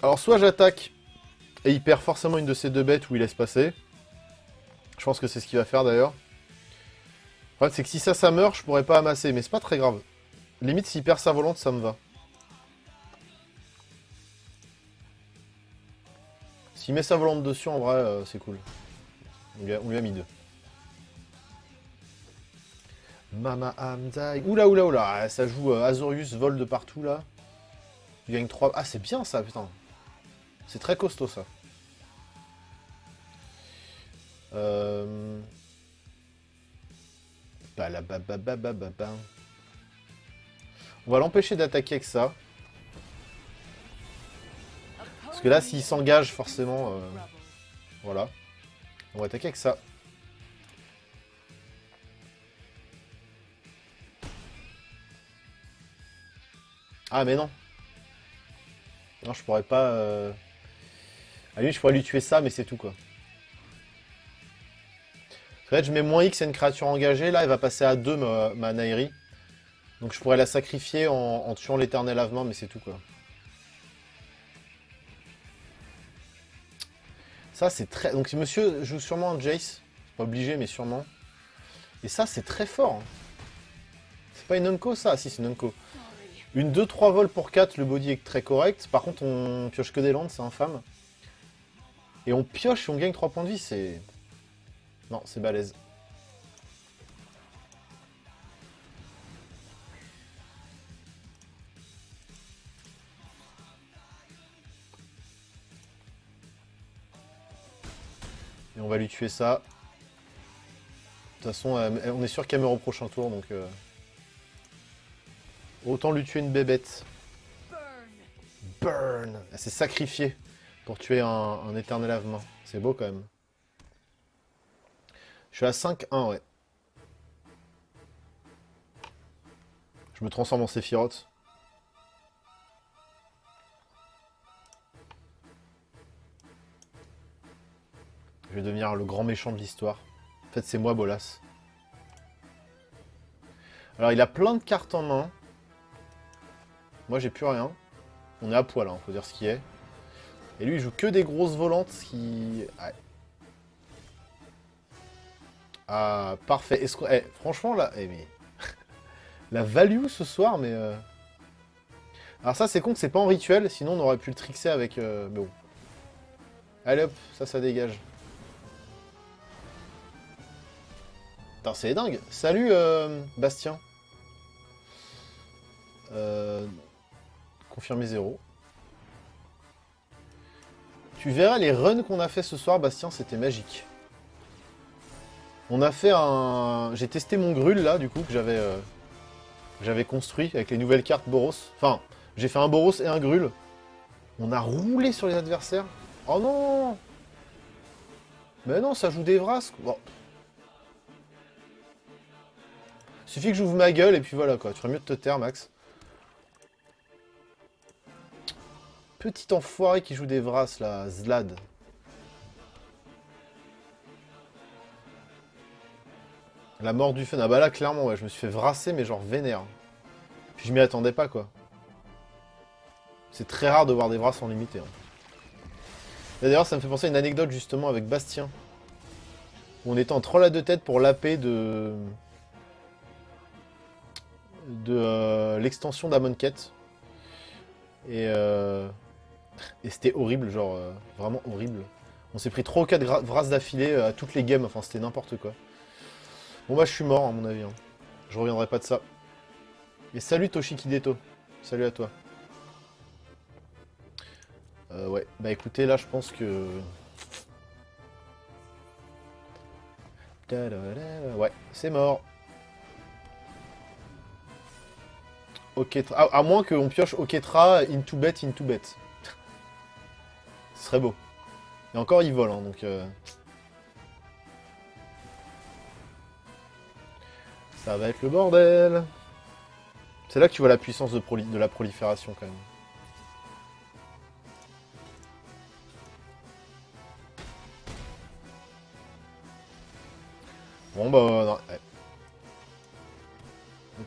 Alors soit j'attaque et il perd forcément une de ces deux bêtes où il laisse passer. Je pense que c'est ce qu'il va faire d'ailleurs. Le problème c'est que si ça meurt, je pourrais pas amasser, mais c'est pas très grave. Limite s'il perd sa volante, ça me va. S'il met sa volante dessus, en vrai, c'est cool. On lui a mis 2. Mama Amdai. Oula, oula, oula. Ça joue Azorius, vol de partout, là. Tu gagnes 3... Ah, c'est bien, ça, putain. C'est très costaud, ça. On va l'empêcher d'attaquer avec ça. Parce que là, s'il s'engage, forcément... Voilà. On va attaquer avec ça. Ah, mais non. Non, je pourrais pas... À lui, je pourrais lui tuer ça, mais c'est tout, quoi. En fait, je mets moins X à une créature engagée. Là, elle va passer à 2, ma Nairi. Donc, je pourrais la sacrifier en tuant l'éternel avement, mais c'est tout, quoi. Ça, c'est très... Donc, monsieur joue sûrement un Jace. Pas obligé, mais sûrement. Et ça, c'est très fort. Hein. C'est pas une Unco, ça? Ah, si, c'est une Unco. Une 2-3 vols pour 4, le body est très correct. Par contre, on pioche que des landes, c'est infâme. Et on pioche et on gagne 3 points de vie, c'est... Non, c'est balèze. Et on va lui tuer ça. De toute façon, on est sûr qu'elle meurt au prochain tour, donc... Autant lui tuer une bébête. Burn. Elle s'est sacrifiée pour tuer un éternel avement. C'est beau quand même. Je suis à 5-1, ouais. Je me transforme en Sephiroth. Je vais devenir le grand méchant de l'histoire. En fait, c'est moi, Bolas. Alors, il a plein de cartes en main. Moi, j'ai plus rien. On est à poil, hein, faut dire ce qui est. Et lui, il joue que des grosses volantes qui... Ouais. Ah, parfait. Est-ce que... franchement, là... mais... la value ce soir, mais... Alors ça, c'est con que c'est pas en rituel, sinon on aurait pu le trixer avec... Mais bon. Allez hop, ça dégage. Putain, c'est dingue. Salut, Bastien. Confirmer 0. Tu verras les runs qu'on a fait ce soir, Bastien, c'était magique. On a fait un... J'ai testé mon Grul, là, du coup, que j'avais construit avec les nouvelles cartes Boros. Enfin, j'ai fait un Boros et un Grul. On a roulé sur les adversaires. Oh non! Mais non, ça joue des Vrask. Bon. Suffit que j'ouvre ma gueule et puis voilà, quoi. Tu ferais mieux de te taire, Max. Petit enfoiré qui joue des Vras, là, Zlad. La mort du fun. Ah bah là, clairement, ouais, je me suis fait vrasser, mais genre vénère. Puis je m'y attendais pas, quoi. C'est très rare de voir des Vras en limité. Hein. Et d'ailleurs, ça me fait penser à une anecdote, justement, avec Bastien. Où on était en troll à deux têtes pour l'AP de l'extension d'Amonkhet. Et c'était horrible, genre vraiment horrible. On s'est pris 3 ou 4 Vras d'affilée à toutes les games, enfin c'était n'importe quoi. Bon bah je suis mort à mon avis, hein. Je reviendrai pas de ça. Et salut Toshikideto, salut à toi. Ouais, bah écoutez là je pense que... Ouais, c'est mort. Oketra, à moins qu'on pioche Oketra into bet. Ce serait beau. Et encore il vole, hein, donc... Ça va être le bordel. C'est là que tu vois la puissance de la prolifération quand même. Bon bah non, ouais.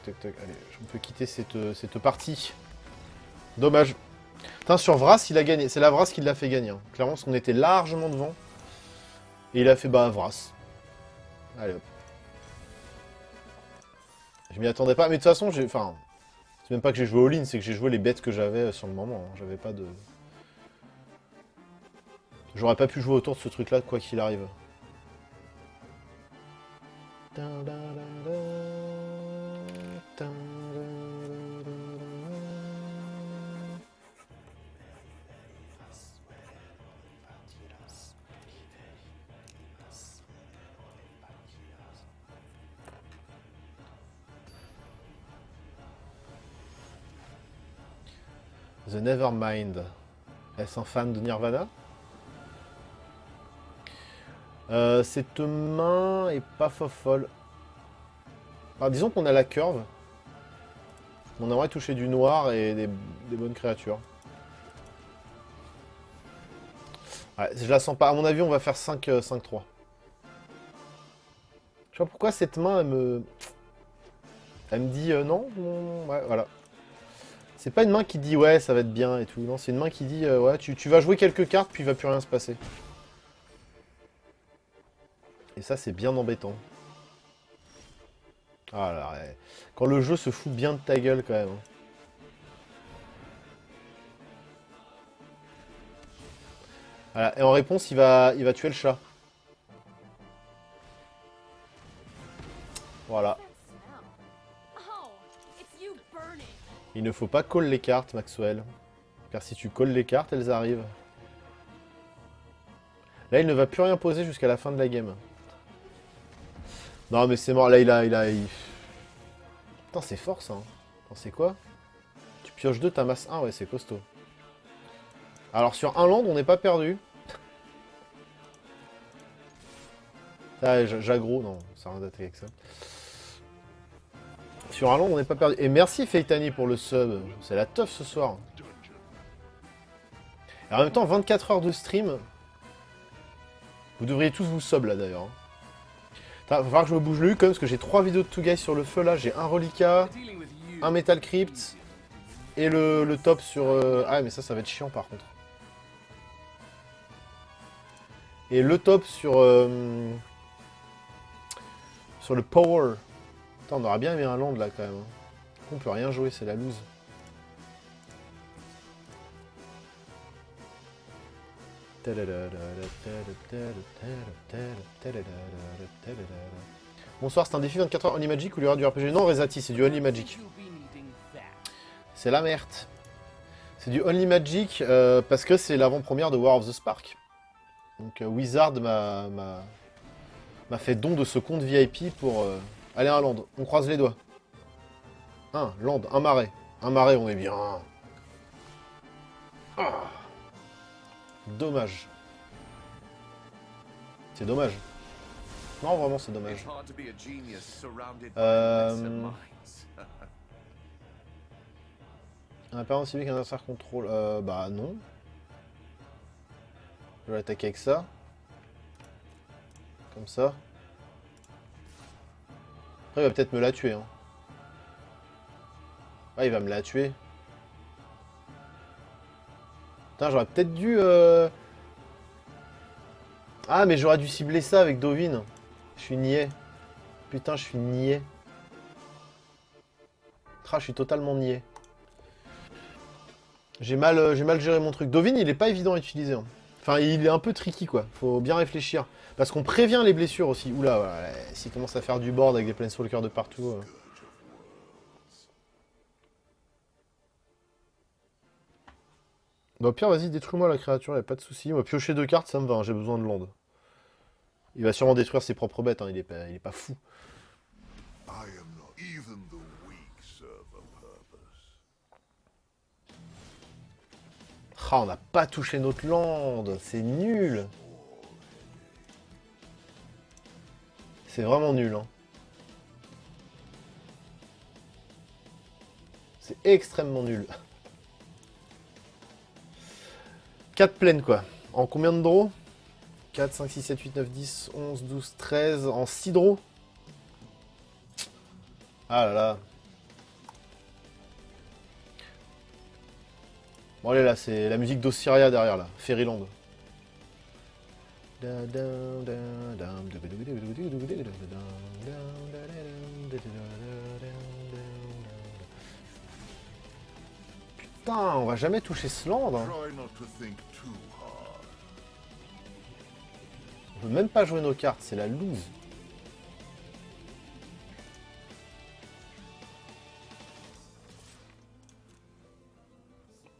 Toc, allez, on peut quitter cette partie. Dommage. Putain, sur Vras, il a gagné. C'est la Vras qui l'a fait gagner. Hein. Clairement, parce qu'on était largement devant. Et il a fait bah Vras. Allez hop. Je m'y attendais pas. Mais de toute façon, enfin, c'est même pas que j'ai joué all-in, c'est que j'ai joué les bêtes que j'avais sur le moment. Hein. J'avais pas de... J'aurais pas pu jouer autour de ce truc-là, quoi qu'il arrive. The Nevermind. Est-ce un fan de Nirvana? Cette main est pas folle. Alors, disons qu'on a la curve. On aimerait toucher du noir et des bonnes créatures. Ouais, je la sens pas. À mon avis, on va faire 5-3. Je sais pas pourquoi cette main, elle me dit non, ouais, voilà. C'est pas une main qui dit ouais, ça va être bien et tout. Non, c'est une main qui dit ouais, tu vas jouer quelques cartes, puis il va plus rien se passer. Et ça, c'est bien embêtant. Ah là, ouais. Quand le jeu se fout bien de ta gueule, quand même. Voilà. Et en réponse, il va tuer le chat. Voilà. Il ne faut pas call les cartes, Maxwell. Car si tu calls les cartes, elles arrivent. Là, il ne va plus rien poser jusqu'à la fin de la game. Non, mais c'est mort. Là, Putain, c'est fort, ça. Hein. C'est quoi? Tu pioches 2, t'amasses 1. Ouais, c'est costaud. Alors, sur un land, on n'est pas perdu. Ah, j'aggro. Non, ça n'a rien d'attaquer avec ça. Sur un land, on n'est pas perdu. Et merci, Feitani, pour le sub. C'est la teuf ce soir. Et en même temps, 24 heures de stream. Vous devriez tous vous sub, là, d'ailleurs. Il va falloir que je me bouge le cul quand même, parce que j'ai 3 vidéos de 2Guys sur le feu là. J'ai un Relica, un Metal Crypt et le top sur... Ah mais ça va être chiant par contre. Et le top sur le Power. Putain, on aurait bien mis un land là quand même. On peut rien jouer, c'est la loose. Bonsoir, c'est un défi 24 heures Only Magic ou il y aura du RPG? Non, Rezati, c'est du Only Magic. C'est la merde. C'est du Only Magic parce que c'est l'avant-première de War of the Spark. Donc Wizard m'a fait don de ce compte VIP pour aller à un land. On croise les doigts. Un land, un marais. Un marais, on est bien. Ah. Dommage. C'est dommage. Non, vraiment, c'est dommage. Un apparent civique qu'un adversaire contrôle. Bah non. Je vais l'attaquer avec ça. Comme ça. Après, il va peut-être me la tuer. Hein. Ah, il va me la tuer. Putain, j'aurais peut-être dû... Ah, mais j'aurais dû cibler ça avec Dovin. Je suis niais. Putain, je suis niais. Je suis totalement niais. J'ai mal géré mon truc. Dovin, il est pas évident à utiliser. Hein. Enfin, il est un peu tricky, quoi. Faut bien réfléchir. Parce qu'on prévient les blessures aussi. Oula, voilà, s'il commence à faire du board avec des planeswalkers de partout... Bah, au pire, vas-y, détruis-moi la créature, y'a pas de soucis. Moi, piocher 2 cartes, ça me va, hein, j'ai besoin de land. Il va sûrement détruire ses propres bêtes, hein, il est pas fou. Ah, on n'a pas touché notre land, c'est nul. C'est vraiment nul, hein. C'est extrêmement nul. 4 plaines, quoi. En combien de draws? 4, 5, 6, 7, 8, 9, 10, 11, 12, 13... En 6 draws? Ah là là. Bon, allez, là, c'est la musique d'Osiria derrière, là. Fairyland. Putain, on va jamais toucher ce land. Hein. On peut même pas jouer nos cartes, c'est la loose.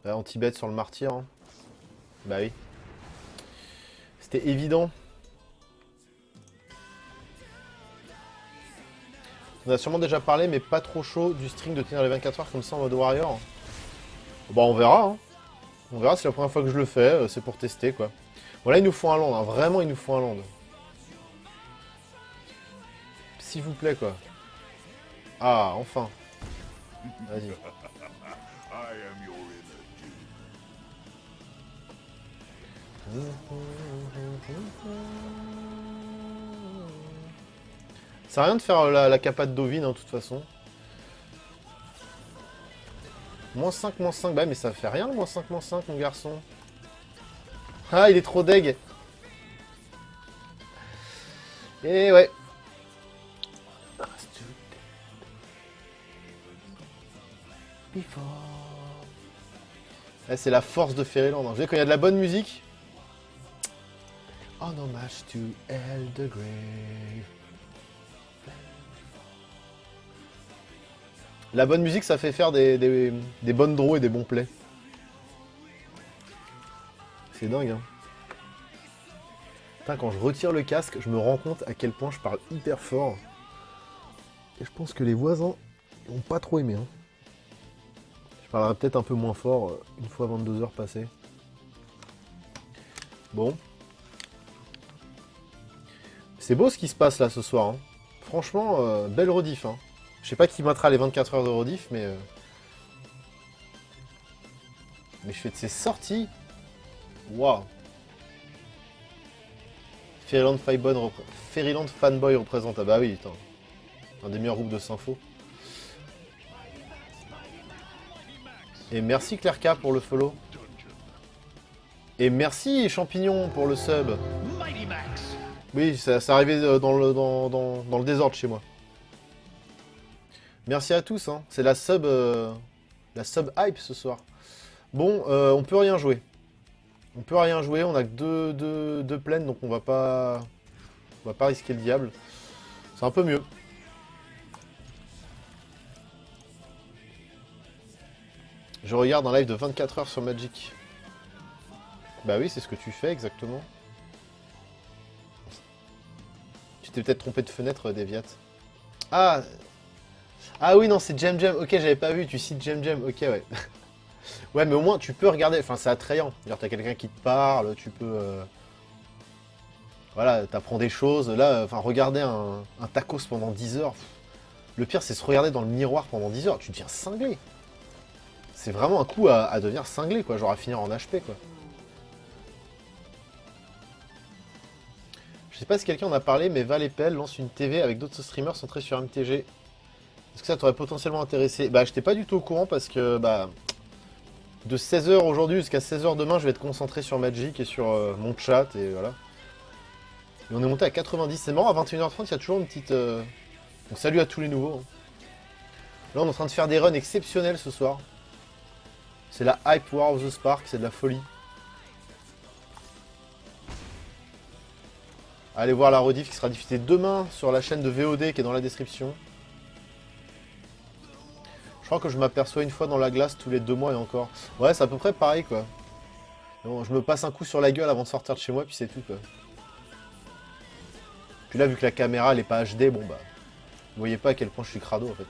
Bah, anti-bet sur le martyr. Hein. Bah oui. C'était évident. On a sûrement déjà parlé, mais pas trop chaud du string de tenir les 24 heures comme ça en mode warrior. Bah on verra. Hein. On verra, c'est la première fois que je le fais, c'est pour tester quoi. Bon là il nous faut un land, hein. Vraiment il nous faut un land. S'il vous plaît quoi. Ah, enfin. Vas-y. Ça sert à rien de faire la capa de Dovin, hein, de toute façon. -5, bah mais ça fait rien le -5, mon garçon. Ah, il est trop deg. Et ouais. Ah, c'est la force de Fairyland. Hein. Vous savez, quand il y a de la bonne musique. En hommage to Eldegrave. La bonne musique, ça fait faire des bonnes draws et des bons plays. C'est dingue, hein. Putain, quand je retire le casque, je me rends compte à quel point je parle hyper fort. Et je pense que les voisins n'ont pas trop aimé. Hein. Je parlerai peut-être un peu moins fort une fois 22 heures passées. Bon. C'est beau ce qui se passe là ce soir. Hein. Franchement, belle rediff. Hein. Je sais pas qui mettra les 24 heures de rediff, mais... Mais je fais de ces sorties. Waouh. Fairyland Fanboy représente. Ah bah oui, attends. Un des meilleurs groupes de Sympho. Et merci Clairka pour le follow. Et merci Champignon pour le sub. Oui, ça arrivait dans le désordre chez moi. Merci à tous, hein. C'est la sub hype ce soir. Bon, on peut rien jouer. On peut rien jouer, on a que deux plaines, donc on va pas risquer le diable. C'est un peu mieux. Je regarde un live de 24 heures sur Magic. Bah oui, c'est ce que tu fais exactement. Tu t'es peut-être trompé de fenêtre, Deviat. Ah. Ah oui, non, c'est Jam Jam. Ok, j'avais pas vu, tu cites Jam Jam. Ok, ouais. Ouais, mais au moins, tu peux regarder. Enfin, c'est attrayant. Genre, t'as quelqu'un qui te parle, tu peux... Voilà, t'apprends des choses. Là, enfin, regarder un tacos pendant 10 heures. Le pire, c'est se regarder dans le miroir pendant 10 heures. Tu deviens cinglé. C'est vraiment un coup à devenir cinglé, quoi. Genre à finir en HP, quoi. Je sais pas si quelqu'un en a parlé, mais Val et Pell lance une TV avec d'autres streamers centrés sur MTG. Est-ce que ça t'aurait potentiellement intéressé? Bah, j'étais pas du tout au courant parce que, bah... De 16h aujourd'hui jusqu'à 16h demain, je vais être concentré sur Magic et sur mon chat, et voilà. Et on est monté à 90. C'est marrant, à 21h30, il y a toujours une petite... Donc salut à tous les nouveaux. Hein. Là, on est en train de faire des runs exceptionnels ce soir. C'est la hype War of the Spark, c'est de la folie. Allez voir la rediff qui sera diffusée demain sur la chaîne de VOD qui est dans la description. Je crois que je m'aperçois une fois dans la glace tous les 2 mois et encore. Ouais, c'est à peu près pareil, quoi. Bon, je me passe un coup sur la gueule avant de sortir de chez moi, puis c'est tout, quoi. Puis là, vu que la caméra, elle est pas HD, bon, bah... Vous voyez pas à quel point je suis crado, en fait.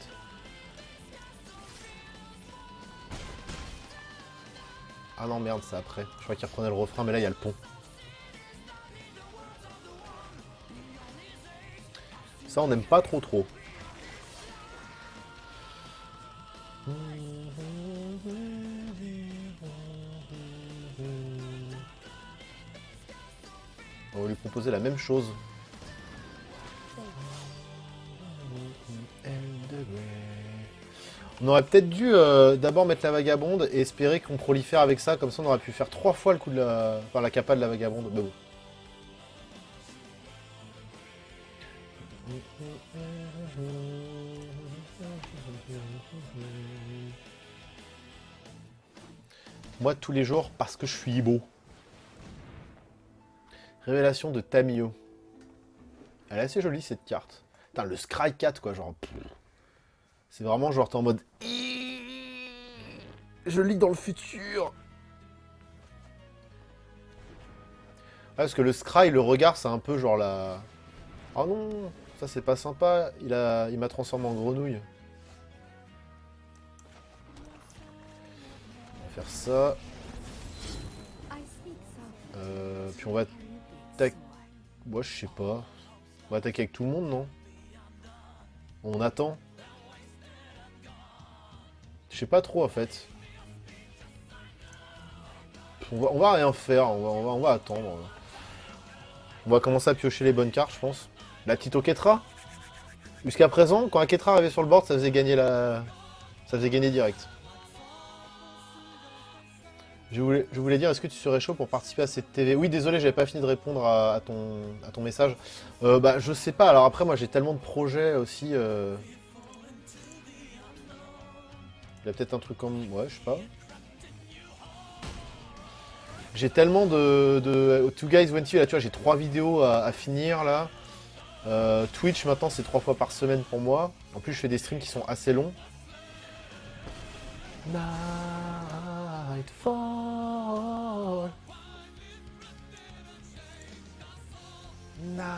Ah non, merde, c'est après. Je crois qu'il reprenait le refrain, mais là, il y a le pont. Ça, on n'aime pas trop trop. On va lui proposer la même chose. On aurait peut-être dû d'abord mettre la vagabonde et espérer qu'on prolifère avec ça, comme ça on aurait pu faire 3 fois le coup de la... Enfin, la capa de la vagabonde. Mais bon. Moi tous les jours parce que je suis beau. Révélation de Tamio. Elle est assez jolie cette carte. Putain, le Scry 4 quoi, genre... C'est vraiment genre t'es en mode... Je lis dans le futur. Ouais, parce que le Scry, le regard, c'est un peu genre la... Oh non, ça c'est pas sympa, il m'a transformé en grenouille. On va faire ça. Puis on va attaquer... Moi je sais pas. On va attaquer avec tout le monde, non? On attend. Je sais pas trop en fait. On va rien faire, on va attendre. On va commencer à piocher les bonnes cartes, je pense. La petite Oketra. Jusqu'à présent, quand un Ketra arrivait sur le board, ça faisait gagner la... Ça faisait gagner direct. Je voulais dire, est-ce que tu serais chaud pour participer à cette TV? Oui, désolé, j'avais pas fini de répondre à ton message. Bah, je sais pas, alors après, moi j'ai tellement de projets aussi. Il y a peut-être un truc comme... Ouais, je sais pas. J'ai tellement de Two Guys Went You, là tu vois, j'ai 3 vidéos à finir là. Twitch maintenant c'est 3 fois par semaine pour moi. En plus je fais des streams qui sont assez longs. Nightfall. Nightfall.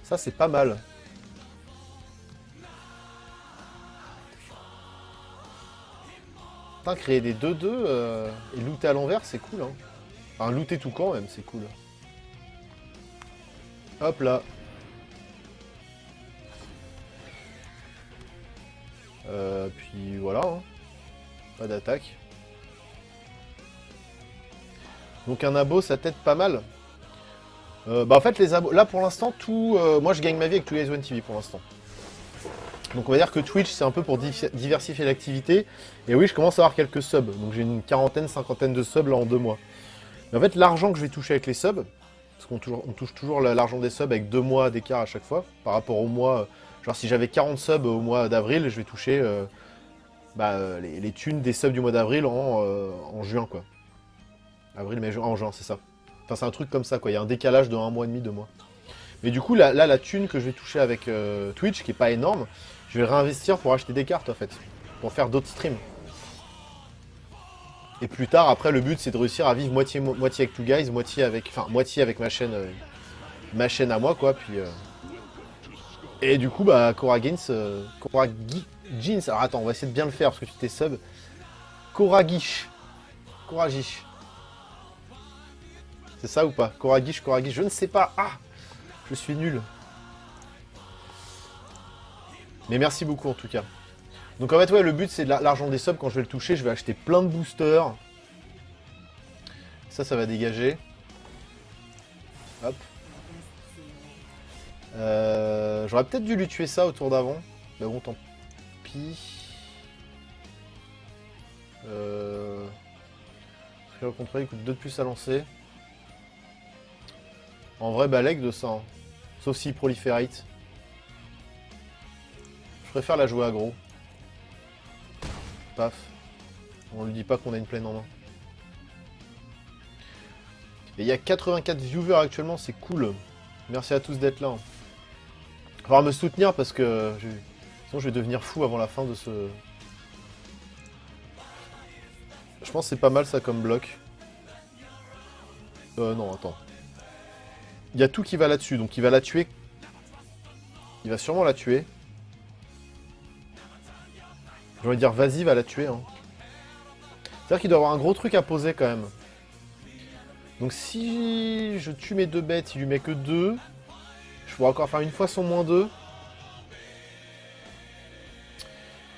Ça c'est pas mal. Putain, créer des 2-2 et looter à l'envers, c'est cool. Hein. Enfin, looter tout camp, même, c'est cool. Hop là. Puis voilà. Hein. Pas d'attaque. Donc un abo, ça t'aide pas mal. Bah en fait, les abos... Là, pour l'instant, tout... moi, je gagne ma vie avec Two Guys One TV, pour l'instant. Donc on va dire que Twitch c'est un peu pour diversifier l'activité. Et oui, je commence à avoir quelques subs. Donc j'ai une quarantaine, cinquantaine de subs là en 2 mois. Mais en fait, l'argent que je vais toucher avec les subs, parce qu'on touche toujours l'argent des subs avec 2 mois d'écart à chaque fois, par rapport au mois... Genre si j'avais 40 subs au mois d'avril, je vais toucher les thunes des subs du mois d'avril en juin quoi. Avril, mai, juin, en juin, c'est ça. Enfin c'est un truc comme ça quoi, il y a un décalage de 1 mois et demi, 2 mois. Mais du coup, là, la thune que je vais toucher avec Twitch, qui est pas énorme, Je vais réinvestir pour acheter des cartes en fait. Pour faire d'autres streams. Et plus tard, après, le but c'est de réussir à vivre moitié avec Two Guys, moitié avec ma chaîne à moi quoi. Puis, et du coup, bah, Jeans. Alors attends, on va essayer de bien le faire parce que tu t'es sub. Coragish. C'est ça ou pas? Coragish, je ne sais pas. Ah, je suis nul. Mais merci beaucoup en tout cas. Donc en fait, ouais, le but c'est de l'argent des subs. Quand je vais le toucher, je vais acheter plein de boosters. Ça va dégager. Hop. J'aurais peut-être dû lui tuer ça au tour d'avant. Mais bon, tant pis. Le contrôle il coûte 2 de plus à lancer. En vrai, bah leg de ça. Hein. Sauf s'il proliférate. Je préfère la jouer aggro. Paf. On lui dit pas qu'on a une plaine en main. Et il y a 84 viewers actuellement, c'est cool. Merci à tous d'être là. Hein. Il va falloir me soutenir parce que sinon je vais devenir fou avant la fin de ce... Je pense que c'est pas mal ça comme bloc. Non, attends. Il y a tout qui va là-dessus, donc il va la tuer. Il va sûrement la tuer. J'ai envie de dire, vas-y, va la tuer. Hein. C'est-à-dire qu'il doit avoir un gros truc à poser quand même. Donc si je tue mes 2 bêtes, il lui met que 2. Je pourrais encore faire une fois son -2.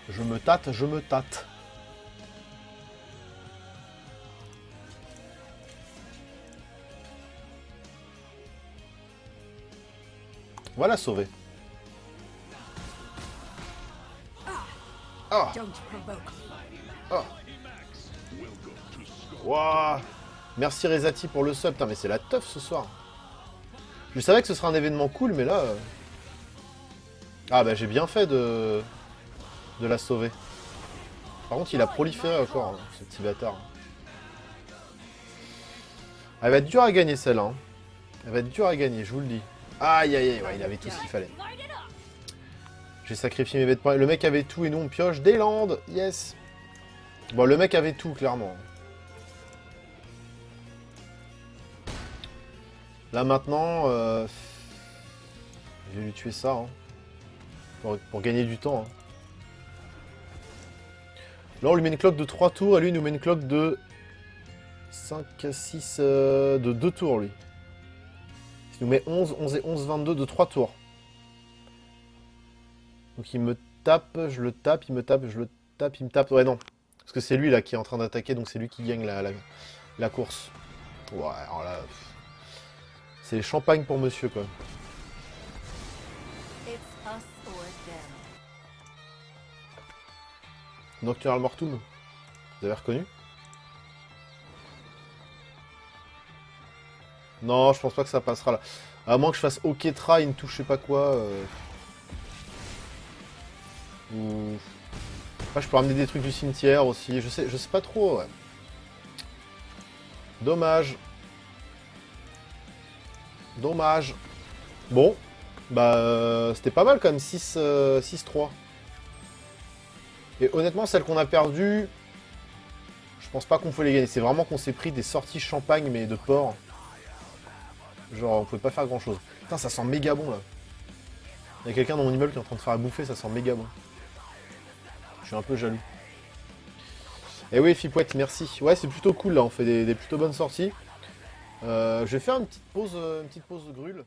Je me tâte. Voilà, sauvé. Oh. Oh. Wow. Merci Rezati pour le sub. Putain, mais c'est la teuf ce soir. Je savais que ce serait un événement cool, mais là... Ah bah j'ai bien fait de la sauver. Par contre, il a proliféré encore, hein, ce petit bâtard. Elle va être dure à gagner celle-là. Hein. Elle va être dure à gagner, je vous le dis. Aïe aïe aïe, ouais, il avait tout ce qu'il fallait. J'ai sacrifié mes bêtes. Le mec avait tout et nous on pioche des landes. Yes. Bon, le mec avait tout, clairement. Là maintenant, je vais lui tuer ça. Hein, pour gagner du temps. Hein. Là on lui met une cloque de 3 tours et lui il nous met une cloque de 5 à 6 de 2 tours lui. Il nous met 11 et 11, 22 de 3 tours. Donc il me tape, je le tape, il me tape, je le tape, il me tape. Ouais non, parce que c'est lui là qui est en train d'attaquer, donc c'est lui qui gagne la course. Ouais, alors là... C'est champagne pour monsieur quoi. Nocturnal Mortum, vous avez reconnu? Non, je pense pas que ça passera là. À moins que je fasse Oketra, il ne touche je sais pas quoi. Ou... Ah, je peux ramener des trucs du cimetière aussi. Je sais pas trop. Ouais. Dommage. Dommage. Bon. Bah, c'était pas mal quand même. 6-3. Et honnêtement, celle qu'on a perdue, je pense pas qu'on peut les gagner. C'est vraiment qu'on s'est pris des sorties champagne, mais de porc. Genre, on pouvait pas faire grand chose. Putain, ça sent méga bon là. Il y a quelqu'un dans mon immeuble qui est en train de faire à bouffer, ça sent méga bon. Je suis un peu jaloux. Et oui, Fipouette, merci. Ouais, c'est plutôt cool là, on fait des plutôt bonnes sorties. Je vais faire une petite pause de grûle.